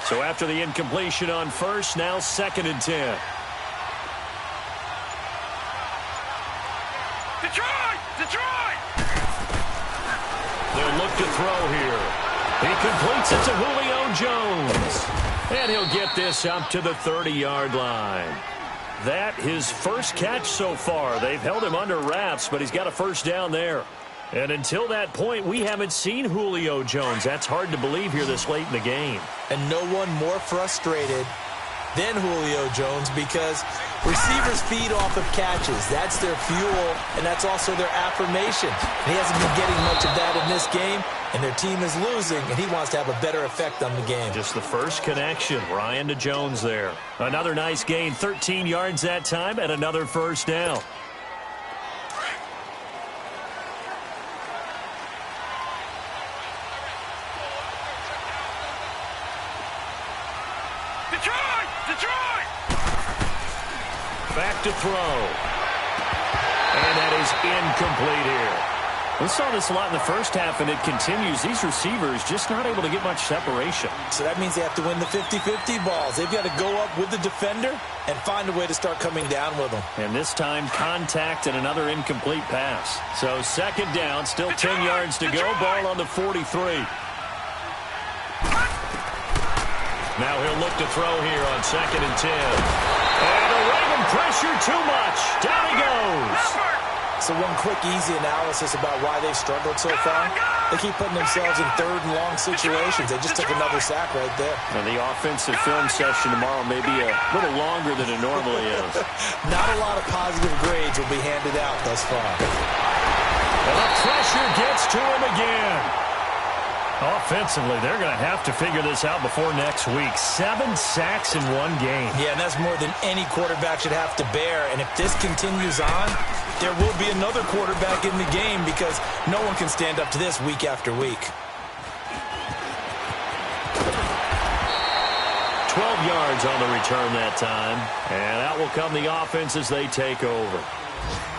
So after the incompletion on first, now 2nd and 10. Detroit! They'll look to throw here. He completes it to Julio Jones. And he'll get this up to the 30-yard line. That his first catch so far. They've held him under wraps, but he's got a first down there. And until that point, we haven't seen Julio Jones. That's hard to believe here this late in the game. And no one more frustrated than Julio Jones because receivers feed off of catches. That's their fuel, and that's also their affirmation. And he hasn't been getting much of that in this game, and their team is losing, and he wants to have a better effect on the game. Just the first connection, Ryan to Jones there. Another nice gain, 13 yards that time, and another first down. Detroit! Back to throw. And that is incomplete here. We saw this a lot in the first half, and it continues. These receivers just not able to get much separation. So that means they have to win the 50-50 balls. They've got to go up with the defender and find a way to start coming down with them. And this time, contact and another incomplete pass. So 2nd down, still 10 yards to go. Ball on the 43. Now he'll look to throw here on 2nd and 10. And the Raven pressure too much. Down he goes. So one quick, easy analysis about why they've struggled so far. They keep putting themselves in 3rd and long situations. They just took another sack right there. And the offensive film session tomorrow may be a little longer than it normally is. Not a lot of positive grades will be handed out thus far. And the pressure gets to him again. Offensively, they're going to have to figure this out before next week. 7 sacks in one game. Yeah, and that's more than any quarterback should have to bear. And if this continues on, there will be another quarterback in the game because no one can stand up to this week after week. 12 yards on the return that time. And out will come the offense as they take over.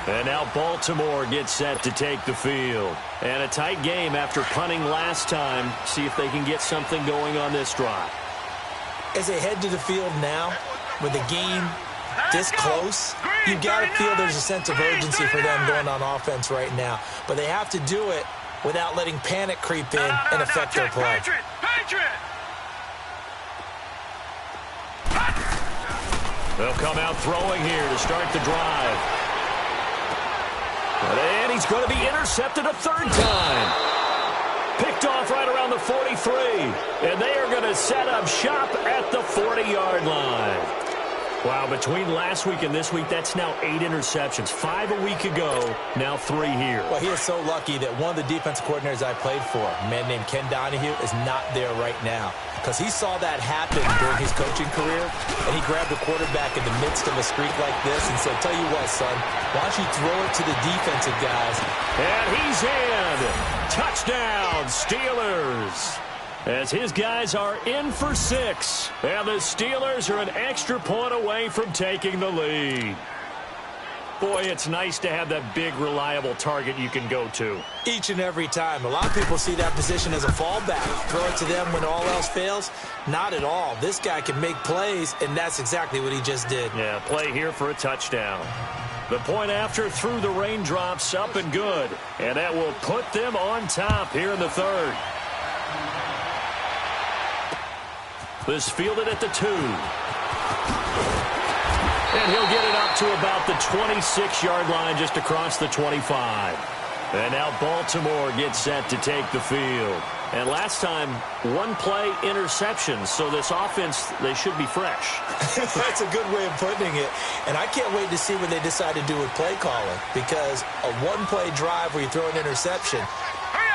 And now Baltimore gets set to take the field. And a tight game after punting last time. See if they can get something going on this drive. As they head to the field now, with the game this close, you've got to feel there's a sense of urgency for them going on offense right now. But they have to do it without letting panic creep in and affect their play. Patriot! They'll come out throwing here to start the drive. And he's going to be intercepted a 3rd time. Picked off right around the 43. And they are going to set up shop at the 40-yard line. Wow, between last week and this week, that's now 8 interceptions. 5 a week ago, now 3 here. Well, he is so lucky that one of the defensive coordinators I played for, a man named Ken Donahue, is not there right now. Because he saw that happen during his coaching career, and he grabbed the quarterback in the midst of a streak like this and said, tell you what, son, why don't you throw it to the defensive guys? And he's in. Touchdown, Steelers. As his guys are in for 6. And the Steelers are an extra point away from taking the lead. Boy, it's nice to have that big, reliable target you can go to. Each and every time. A lot of people see that position as a fallback. Throw it to them when all else fails. Not at all. This guy can make plays, and that's exactly what he just did. Yeah, play here for a touchdown. The point after through the raindrops, up and good. And that will put them on top here in the third. This fielded at the 2. And he'll get it up to about the 26-yard line, just across the 25. And now Baltimore gets set to take the field. And last time, 1 play interception, so this offense, they should be fresh. That's a good way of putting it. And I can't wait to see what they decide to do with play calling, because a 1-play drive where you throw an interception,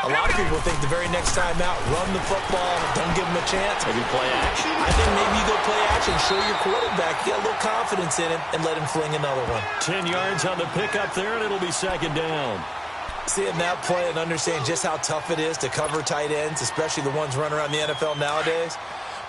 a lot of people think the very next time out, run the football, don't give them a chance. Maybe play action? I think maybe you go play action, show your quarterback, get a little confidence in him, and let him fling another one. 10 yards on the pickup there, and it'll be second down. Seeing that play and understanding just how tough it is to cover tight ends, especially the ones running around the NFL nowadays,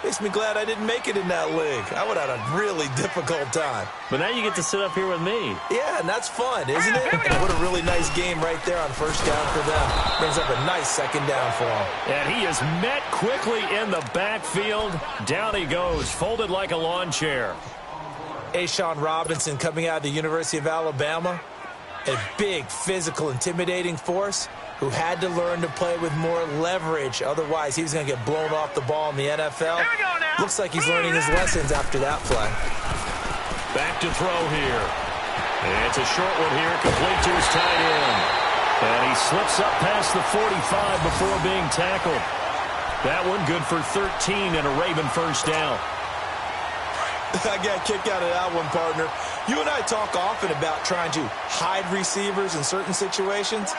makes me glad I didn't make it in that league. I would have had a really difficult time. But now you get to sit up here with me. Yeah, and that's fun, isn't it? And what a really nice game right there on first down for them. Brings up a nice second down for them. And he is met quickly in the backfield. Down he goes, folded like a lawn chair. A'Shawn Robinson coming out of the University of Alabama. A big, physical, intimidating force who had to learn to play with more leverage. Otherwise, he was going to get blown off the ball in the NFL. Looks like he's learning his lessons after that play. Back to throw here. And it's a short one here, complete to his tight end. And he slips up past the 45 before being tackled. That one good for 13 and a Raven first down. I got a kick out of that one, partner. You and I talk often about trying to hide receivers in certain situations,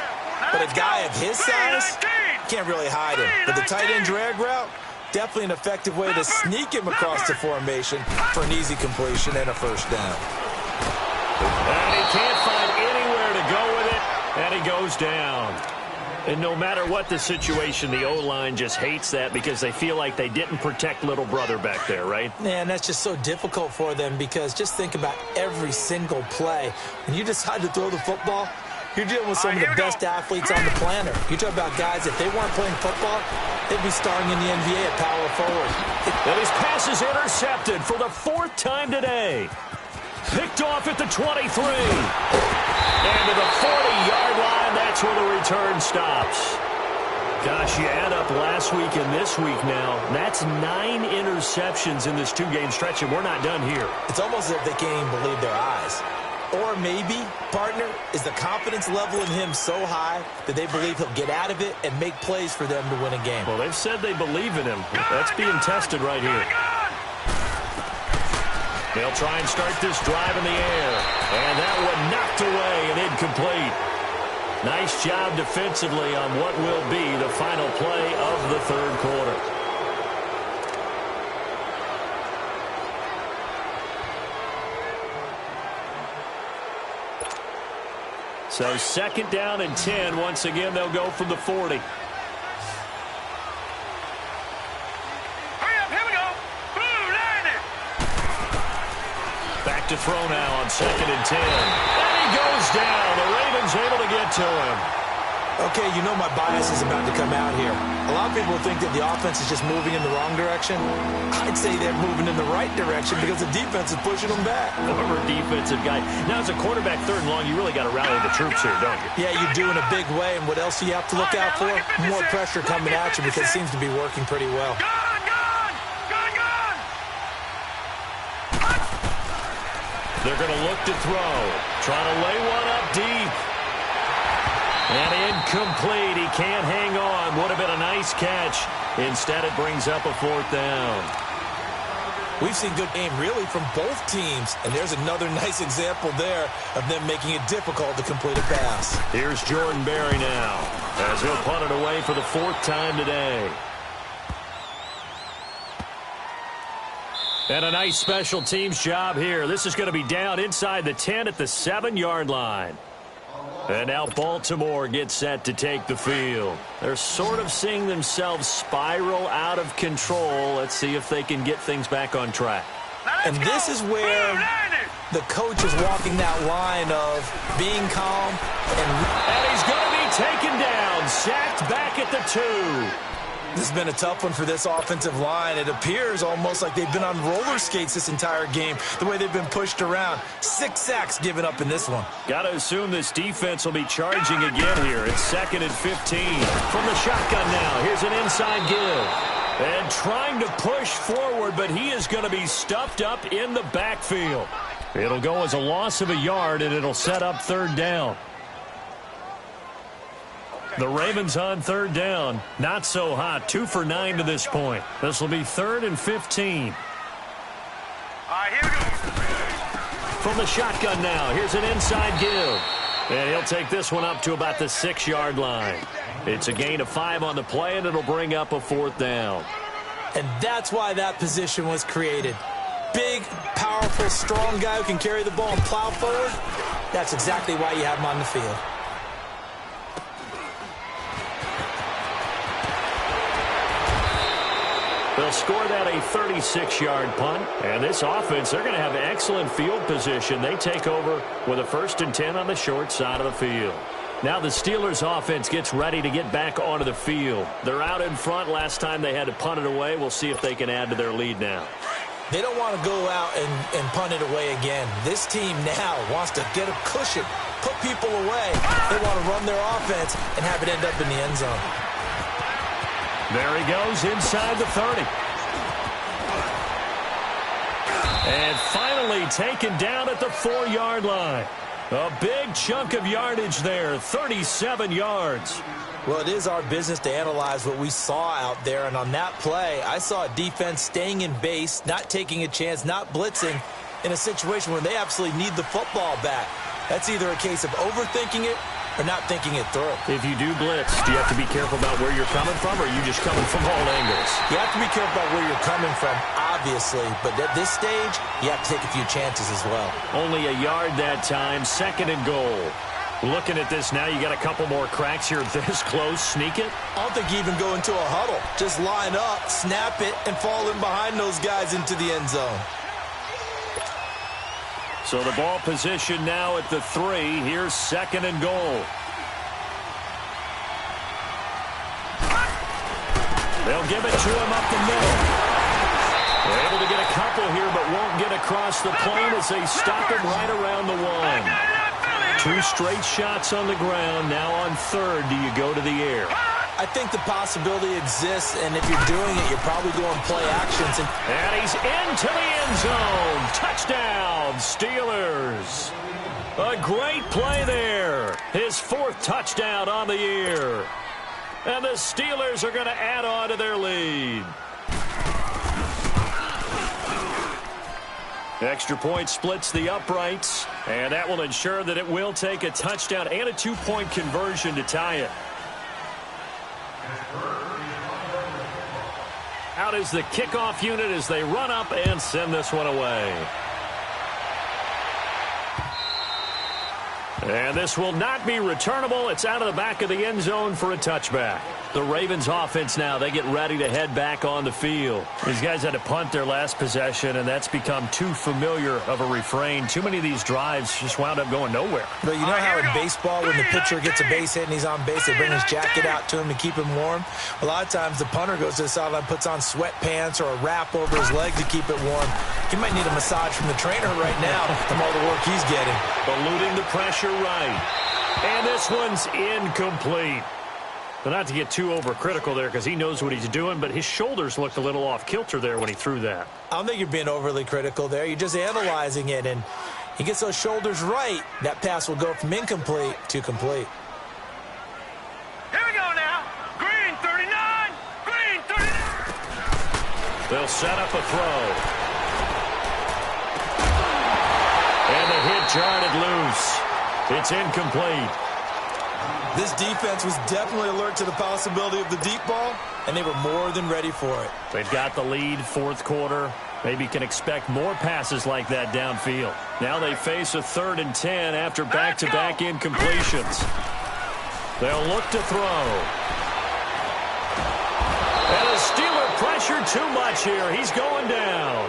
but a guy of his size can't really hide him. But the tight end drag route, definitely an effective way to sneak him across the formation for an easy completion and a first down. And he can't find anywhere to go with it, and he goes down. And no matter what the situation, the O-line just hates that because they feel like they didn't protect little brother back there, right? Man, that's just so difficult for them because just think about every single play. When you decide to throw the football, you're dealing with some of the best athletes on the planet. You talk about guys, if they weren't playing football, they'd be starring in the NBA at power forward. And his pass is intercepted for the 4th time today. Picked off at the 23. And to the 40-yard line, that's where the return stops. Gosh, you add up last week and this week now. That's 9 interceptions in this 2-game stretch, and we're not done here. It's almost as if they can't even believe their eyes. Or maybe, partner, is the confidence level in him so high that they believe he'll get out of it and make plays for them to win a game. Well, they've said they believe in him. That's being tested right here. They'll try and start this drive in the air. And that one knocked away and incomplete. Nice job defensively on what will be the final play of the third quarter. So second down and 10. Once again, they'll go from the 40. Back to throw now on second and 10. And he goes down. The Ravens able to get to him. Okay, you know my bias is about to come out here. A lot of people think that the offense is just moving in the wrong direction. I'd say they're moving in the right direction because the defense is pushing them back. Former defensive guy. Now, as a quarterback, 3rd and long, you really got to rally the troops here, don't you? Yeah, you do in a big way. And what else do you have to look out for? More pressure coming at you because it seems to be working pretty well. They're going to look to throw. Trying to lay one up deep. And incomplete. He can't hang on. Would have been a nice catch. Instead, it brings up a 4th down. We've seen good game, really, from both teams. And there's another nice example there of them making it difficult to complete a pass. Here's Jordan Berry now, as he'll punt it away for the 4th time today. And a nice special teams job here. This is going to be down inside the 10 at the 7-yard line. And now Baltimore gets set to take the field. They're sort of seeing themselves spiral out of control. Let's see if they can get things back on track. And this is where the coach is walking that line of being calm. And he's going to be taken down, sacked back at the 2. This has been a tough one for this offensive line. It appears almost like they've been on roller skates this entire game, the way they've been pushed around. 6 sacks given up in this one. Got to assume this defense will be charging again here. It's 2nd and 15. From the shotgun now, here's an inside give. And trying to push forward, but he is going to be stuffed up in the backfield. It'll go as a loss of a yard, and it'll set up 3rd down. The Ravens on 3rd down. Not so hot. 2 for 9 to this point. This will be 3rd and 15. All right, here we go. From the shotgun now, here's an inside give. And he'll take this one up to about the 6-yard line. It's a gain of 5 on the play, and it'll bring up a 4th down. And that's why that position was created. Big, powerful, strong guy who can carry the ball and plow forward. That's exactly why you have him on the field. They'll score that a 36-yard punt. And this offense, they're going to have excellent field position. They take over with a 1st and 10 on the short side of the field. Now the Steelers offense gets ready to get back onto the field. They're out in front. Last time they had to punt it away. We'll see if they can add to their lead now. They don't want to go out and punt it away again. This team now wants to get a cushion, put people away. They want to run their offense and have it end up in the end zone. There he goes inside the 30. And finally taken down at the 4-yard line. A big chunk of yardage there, 37 yards. Well, it is our business to analyze what we saw out there. And on that play, I saw a defense staying in base, not taking a chance, not blitzing in a situation where they absolutely need the football back. That's either a case of overthinking it or not thinking it through. If you do blitz, do you have to be careful about where you're coming from, or are you just coming from all angles? You have to be careful about where you're coming from, obviously. But at this stage, you have to take a few chances as well. Only a yard that time, 2nd and goal. Looking at this now, you got a couple more cracks here this close. Sneak it? I don't think you even go into a huddle. Just line up, snap it, and fall in behind those guys into the end zone. So the ball position now at the 3. Here's 2nd and goal. They'll give it to him up the middle. They're able to get a couple here, but won't get across the plane as they stop him right around the 1. 2 straight shots on the ground. Now on 3rd, do you go to the air? I think the possibility exists, and if you're doing it, you're probably going play actions. And he's into the end zone. Touchdown, Steelers. A great play there. His 4th touchdown on the year. And the Steelers are going to add on to their lead. Extra point splits the uprights, and that will ensure that it will take a touchdown and a 2-point conversion to tie it. Out is the kickoff unit as they run up and send this one away. And this will not be returnable. It's out of the back of the end zone for a touchback. The Ravens offense now, they get ready to head back on the field. These guys had to punt their last possession, and that's become too familiar of a refrain. Too many of these drives just wound up going nowhere. But you know how in baseball, when the pitcher gets a base hit and he's on base, they bring his jacket out to him to keep him warm? A lot of times the punter goes to the sideline, puts on sweatpants or a wrap over his leg to keep it warm. He might need a massage from the trainer right now from all the work he's getting. Eluding the pressure right. And this one's incomplete. But not to get too overcritical there because he knows what he's doing, but his shoulders looked a little off kilter there when he threw that. I don't think you're being overly critical there. You're just analyzing it, and he gets those shoulders right. That pass will go from incomplete to complete. Here we go now. Green 39. Green 39. They'll set up a throw. the hit jarred it loose. It's incomplete. This defense was definitely alert to the possibility of the deep ball, and they were more than ready for it. They've got the lead, fourth quarter. Maybe can expect more passes like that downfield. Now they face a 3rd and 10 after back-to-back incompletions. They'll look to throw. And the Steeler pressure too much here. He's going down.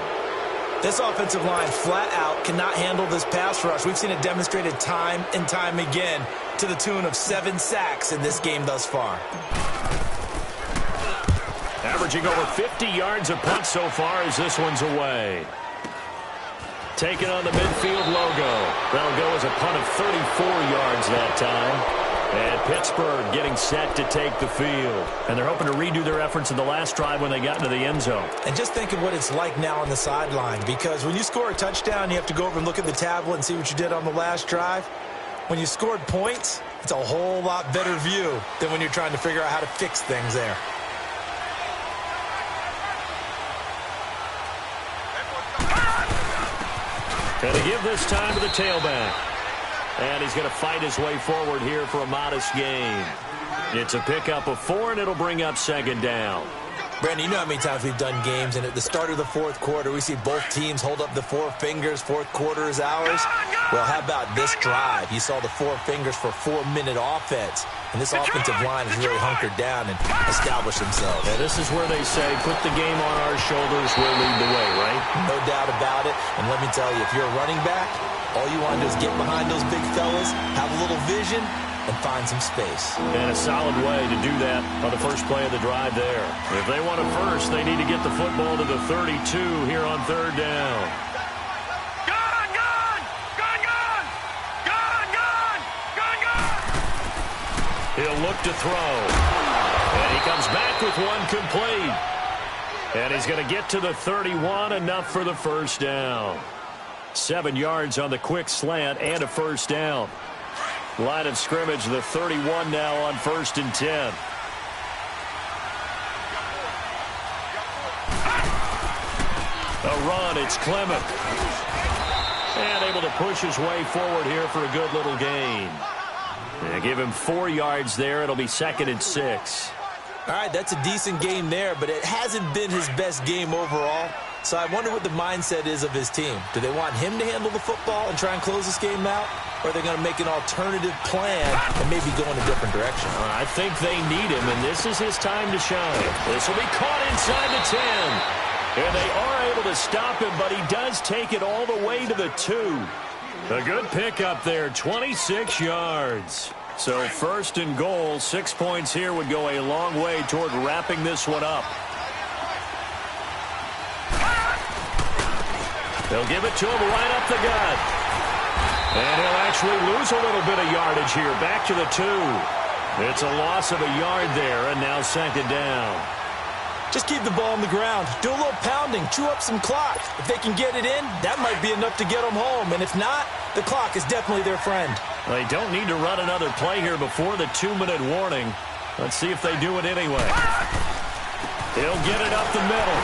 This offensive line flat out cannot handle this pass rush. We've seen it demonstrated time and time again to the tune of 7 sacks in this game thus far. Averaging over 50 yards a punt so far as this one's away. Taking on the midfield logo. That'll go as a punt of 34 yards that time. And Pittsburgh getting set to take the field. And they're hoping to redo their efforts in the last drive when they got into the end zone. And just think of what it's like now on the sideline, because when you score a touchdown, you have to go over and look at the tablet and see what you did on the last drive. When you scored points, it's a whole lot better view than when you're trying to figure out how to fix things there. And to give this time to the tailback. And he's going to fight his way forward here for a modest gain. It's a pickup of 4, and it'll bring up 2nd down. Brandon, you know how many times we've done games, and at the start of the fourth quarter, we see both teams hold up the 4 fingers, fourth quarter is ours. Well, how about this drive? You saw the 4 fingers for 4-minute offense, and this offensive line has really hunkered down and established themselves. Yeah, this is where they say, put the game on our shoulders, we'll lead the way, right? No doubt about it, and let me tell you, if you're a running back, all you want to do is get behind those big fellas, have a little vision, and find some space. And a solid way to do that on the first play of the drive there. If they want it first, they need to get the football to the 32 here on 3rd down. Gone, gone! Gone, gone! Gone, gone! Gone, gone! He'll look to throw. And he comes back with one complete. And he's going to get to the 31, enough for the first down. 7 yards on the quick slant and a first down. Line of scrimmage, the 31 now on 1st and 10. A run, it's Clement. And able to push his way forward here for a good little gain. They give him 4 yards there. It'll be 2nd and 6. All right, that's a decent game there, but it hasn't been his best game overall. So I wonder what the mindset is of his team. Do they want him to handle the football and try and close this game out? Or are they going to make an alternative plan and maybe go in a different direction? I think they need him, and this is his time to shine. This will be caught inside the 10. And they are able to stop him, but he does take it all the way to the 2. A good pickup there, 26 yards. So 1st and goal, 6 points here would go a long way toward wrapping this one up. They'll give it to him right up the gut. And he'll actually lose a little bit of yardage here. Back to the 2. It's a loss of a yard there, and now 2nd down. Just keep the ball on the ground. Do a little pounding. Chew up some clock. If they can get it in, that might be enough to get them home. And if not, the clock is definitely their friend. They don't need to run another play here before the 2-minute warning. Let's see if they do it anyway. He'll get it up the middle.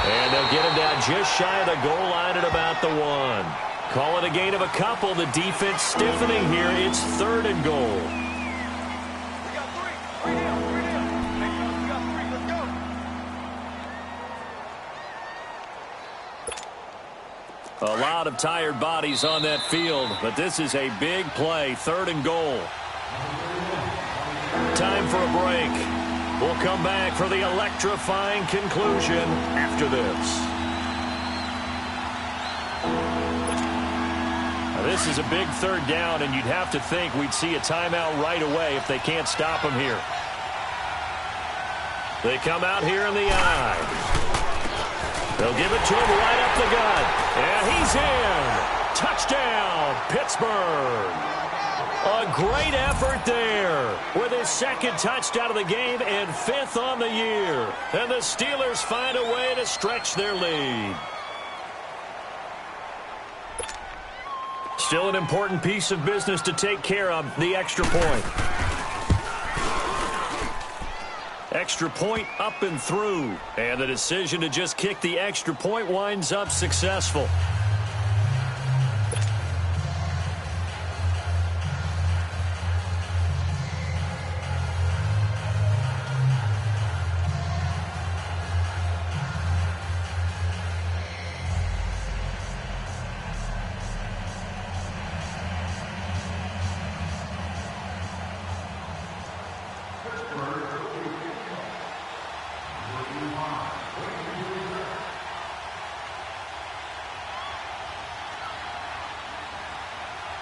And they'll get him down just shy of the goal line at about the 1. Call it a gain of a couple. The defense stiffening here. It's 3rd and goal. We got 3. 3 down. 3 down. We got 3. Let's go. A lot of tired bodies on that field, but this is a big play. 3rd and goal. Time for a break. We'll come back for the electrifying conclusion after this. Now, this is a big 3rd down, and you'd have to think we'd see a timeout right away if they can't stop him here. They come out here in the eye. They'll give it to him right up the gut. And he's in. Touchdown, Pittsburgh. A great effort there with his 2nd touchdown of the game and 5th on the year. And the Steelers find a way to stretch their lead. Still an important piece of business to take care of, the extra point. Extra point up and through. And the decision to just kick the extra point winds up successful.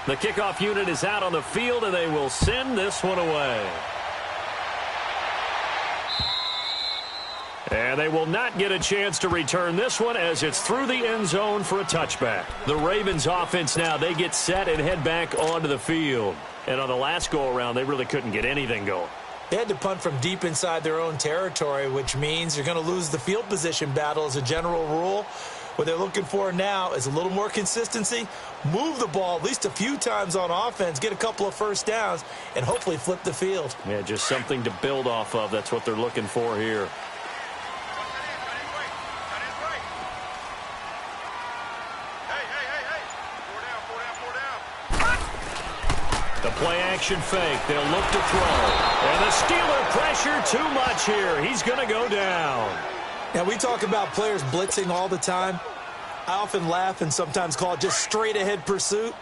The kickoff unit is out on the field, and they will send this one away. And they will not get a chance to return this one as it's through the end zone for a touchback. The Ravens offense now, they get set and head back onto the field. And on the last go-around, they really couldn't get anything going. They had to punt from deep inside their own territory, which means you're going to lose the field position battle as a general rule. What they're looking for now is a little more consistency, move the ball at least a few times on offense, get a couple of first downs, and hopefully flip the field. Yeah, just something to build off of. That's what they're looking for here. The play-action fake. They'll look to throw. And the Steeler pressure too much here. He's going to go down. Now, we talk about players blitzing all the time. I often laugh and sometimes call it just straight-ahead pursuit.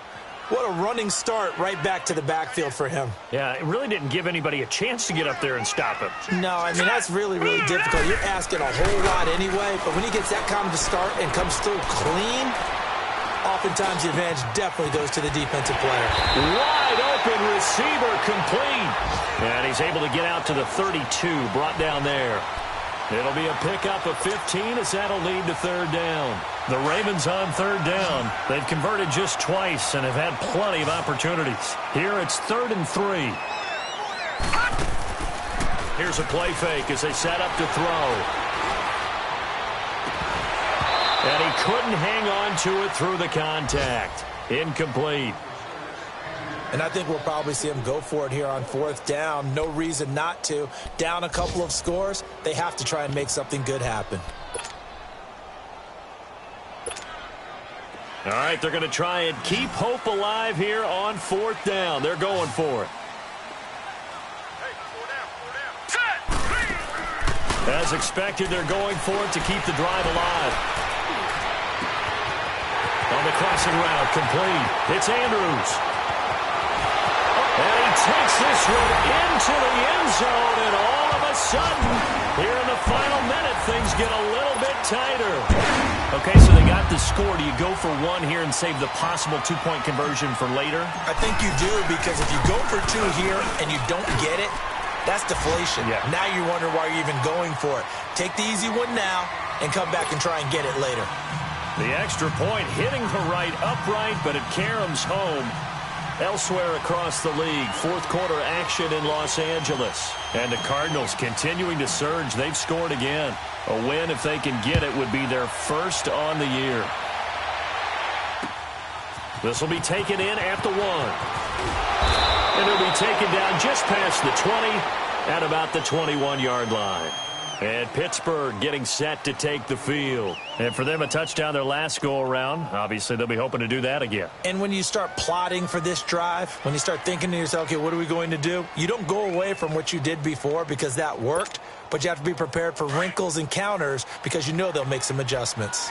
What a running start right back to the backfield for him. Yeah, it really didn't give anybody a chance to get up there and stop him. No, I mean, that's really, really difficult. You're asking a whole lot anyway, but when he gets that kind of start and comes through clean, oftentimes the advantage definitely goes to the defensive player. Wide open receiver complete. And he's able to get out to the 32, brought down there. It'll be a pickup of 15 as that'll lead to third down. The Ravens on third down. They've converted just twice and have had plenty of opportunities. Here it's 3rd and 3. Here's a play fake as they set up to throw. And he couldn't hang on to it through the contact. Incomplete. And I think we'll probably see him go for it here on 4th down. No reason not to. Down a couple of scores, they have to try and make something good happen. All right, they're going to try and keep hope alive here on 4th down. They're going for it. As expected, they're going for it to keep the drive alive. On the crossing route, complete. It's Andrews. And he takes this one into the end zone, and all of a sudden, here in the final minute, things get a little bit tighter. Okay, so they got the score. Do you go for one here and save the possible two-point conversion for later? I think you do, because if you go for two here and you don't get it, that's deflation. Yeah. Now you wonder why you're even going for it. Take the easy one now and come back and try and get it later. The extra point hitting the right upright, but it caroms home. Elsewhere across the league, 4th quarter action in Los Angeles. And the Cardinals continuing to surge. They've scored again. A win, if they can get it, would be their first on the year. This will be taken in at the 1. And it'll be taken down just past the 20 at about the 21-yard line. And Pittsburgh getting set to take the field. And for them, a touchdown their last go-around. Obviously, they'll be hoping to do that again. And when you start plotting for this drive, when you start thinking to yourself, okay, what are we going to do? You don't go away from what you did before because that worked, but you have to be prepared for wrinkles and counters because you know they'll make some adjustments.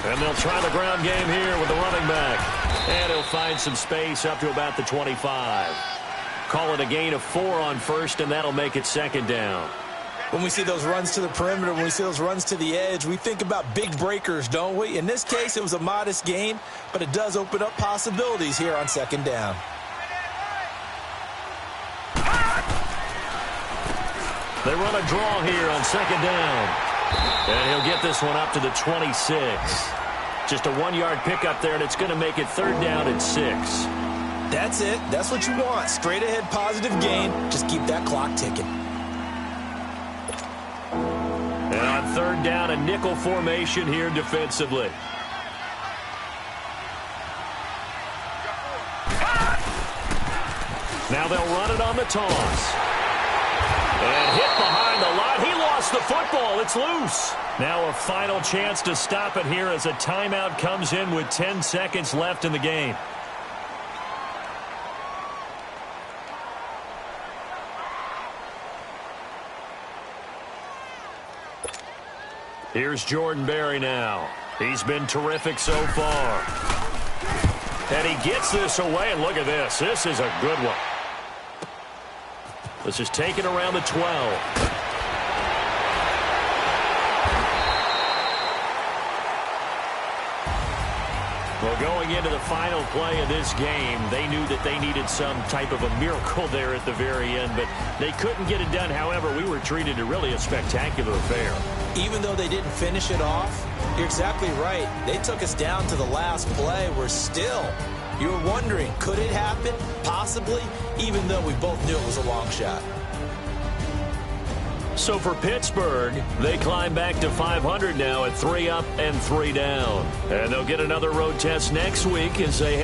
And they'll try the ground game here with the running back. And he'll find some space up to about the 25. Call it a gain of 4 on first, and that'll make it 2nd down. When we see those runs to the perimeter, when we see those runs to the edge, we think about big breakers, don't we? In this case, it was a modest gain, but it does open up possibilities here on 2nd down. They run a draw here on 2nd down. And he'll get this one up to the 26. Just a 1-yard pickup there, and it's going to make it 3rd down and 6. That's it. That's what you want. Straight ahead positive gain. Just keep that clock ticking. And on 3rd down, a nickel formation here defensively. Now they'll run it on the toss. And hit behind the line. He lost the football. It's loose. Now a final chance to stop it here as a timeout comes in with 10 seconds left in the game. Here's Jordan Berry now. He's been terrific so far. And he gets this away, and look at this. This is a good one. This is taken around the 12. Well, going into the final play of this game, they knew that they needed some type of a miracle there at the very end, but they couldn't get it done. However, we were treated to really a spectacular affair. Even though they didn't finish it off, you're exactly right. They took us down to the last play. We're still, you were wondering, could it happen? Possibly, even though we both knew it was a long shot. So for Pittsburgh, they climb back to 500 now at 3 up and 3 down. And they'll get another road test next week as they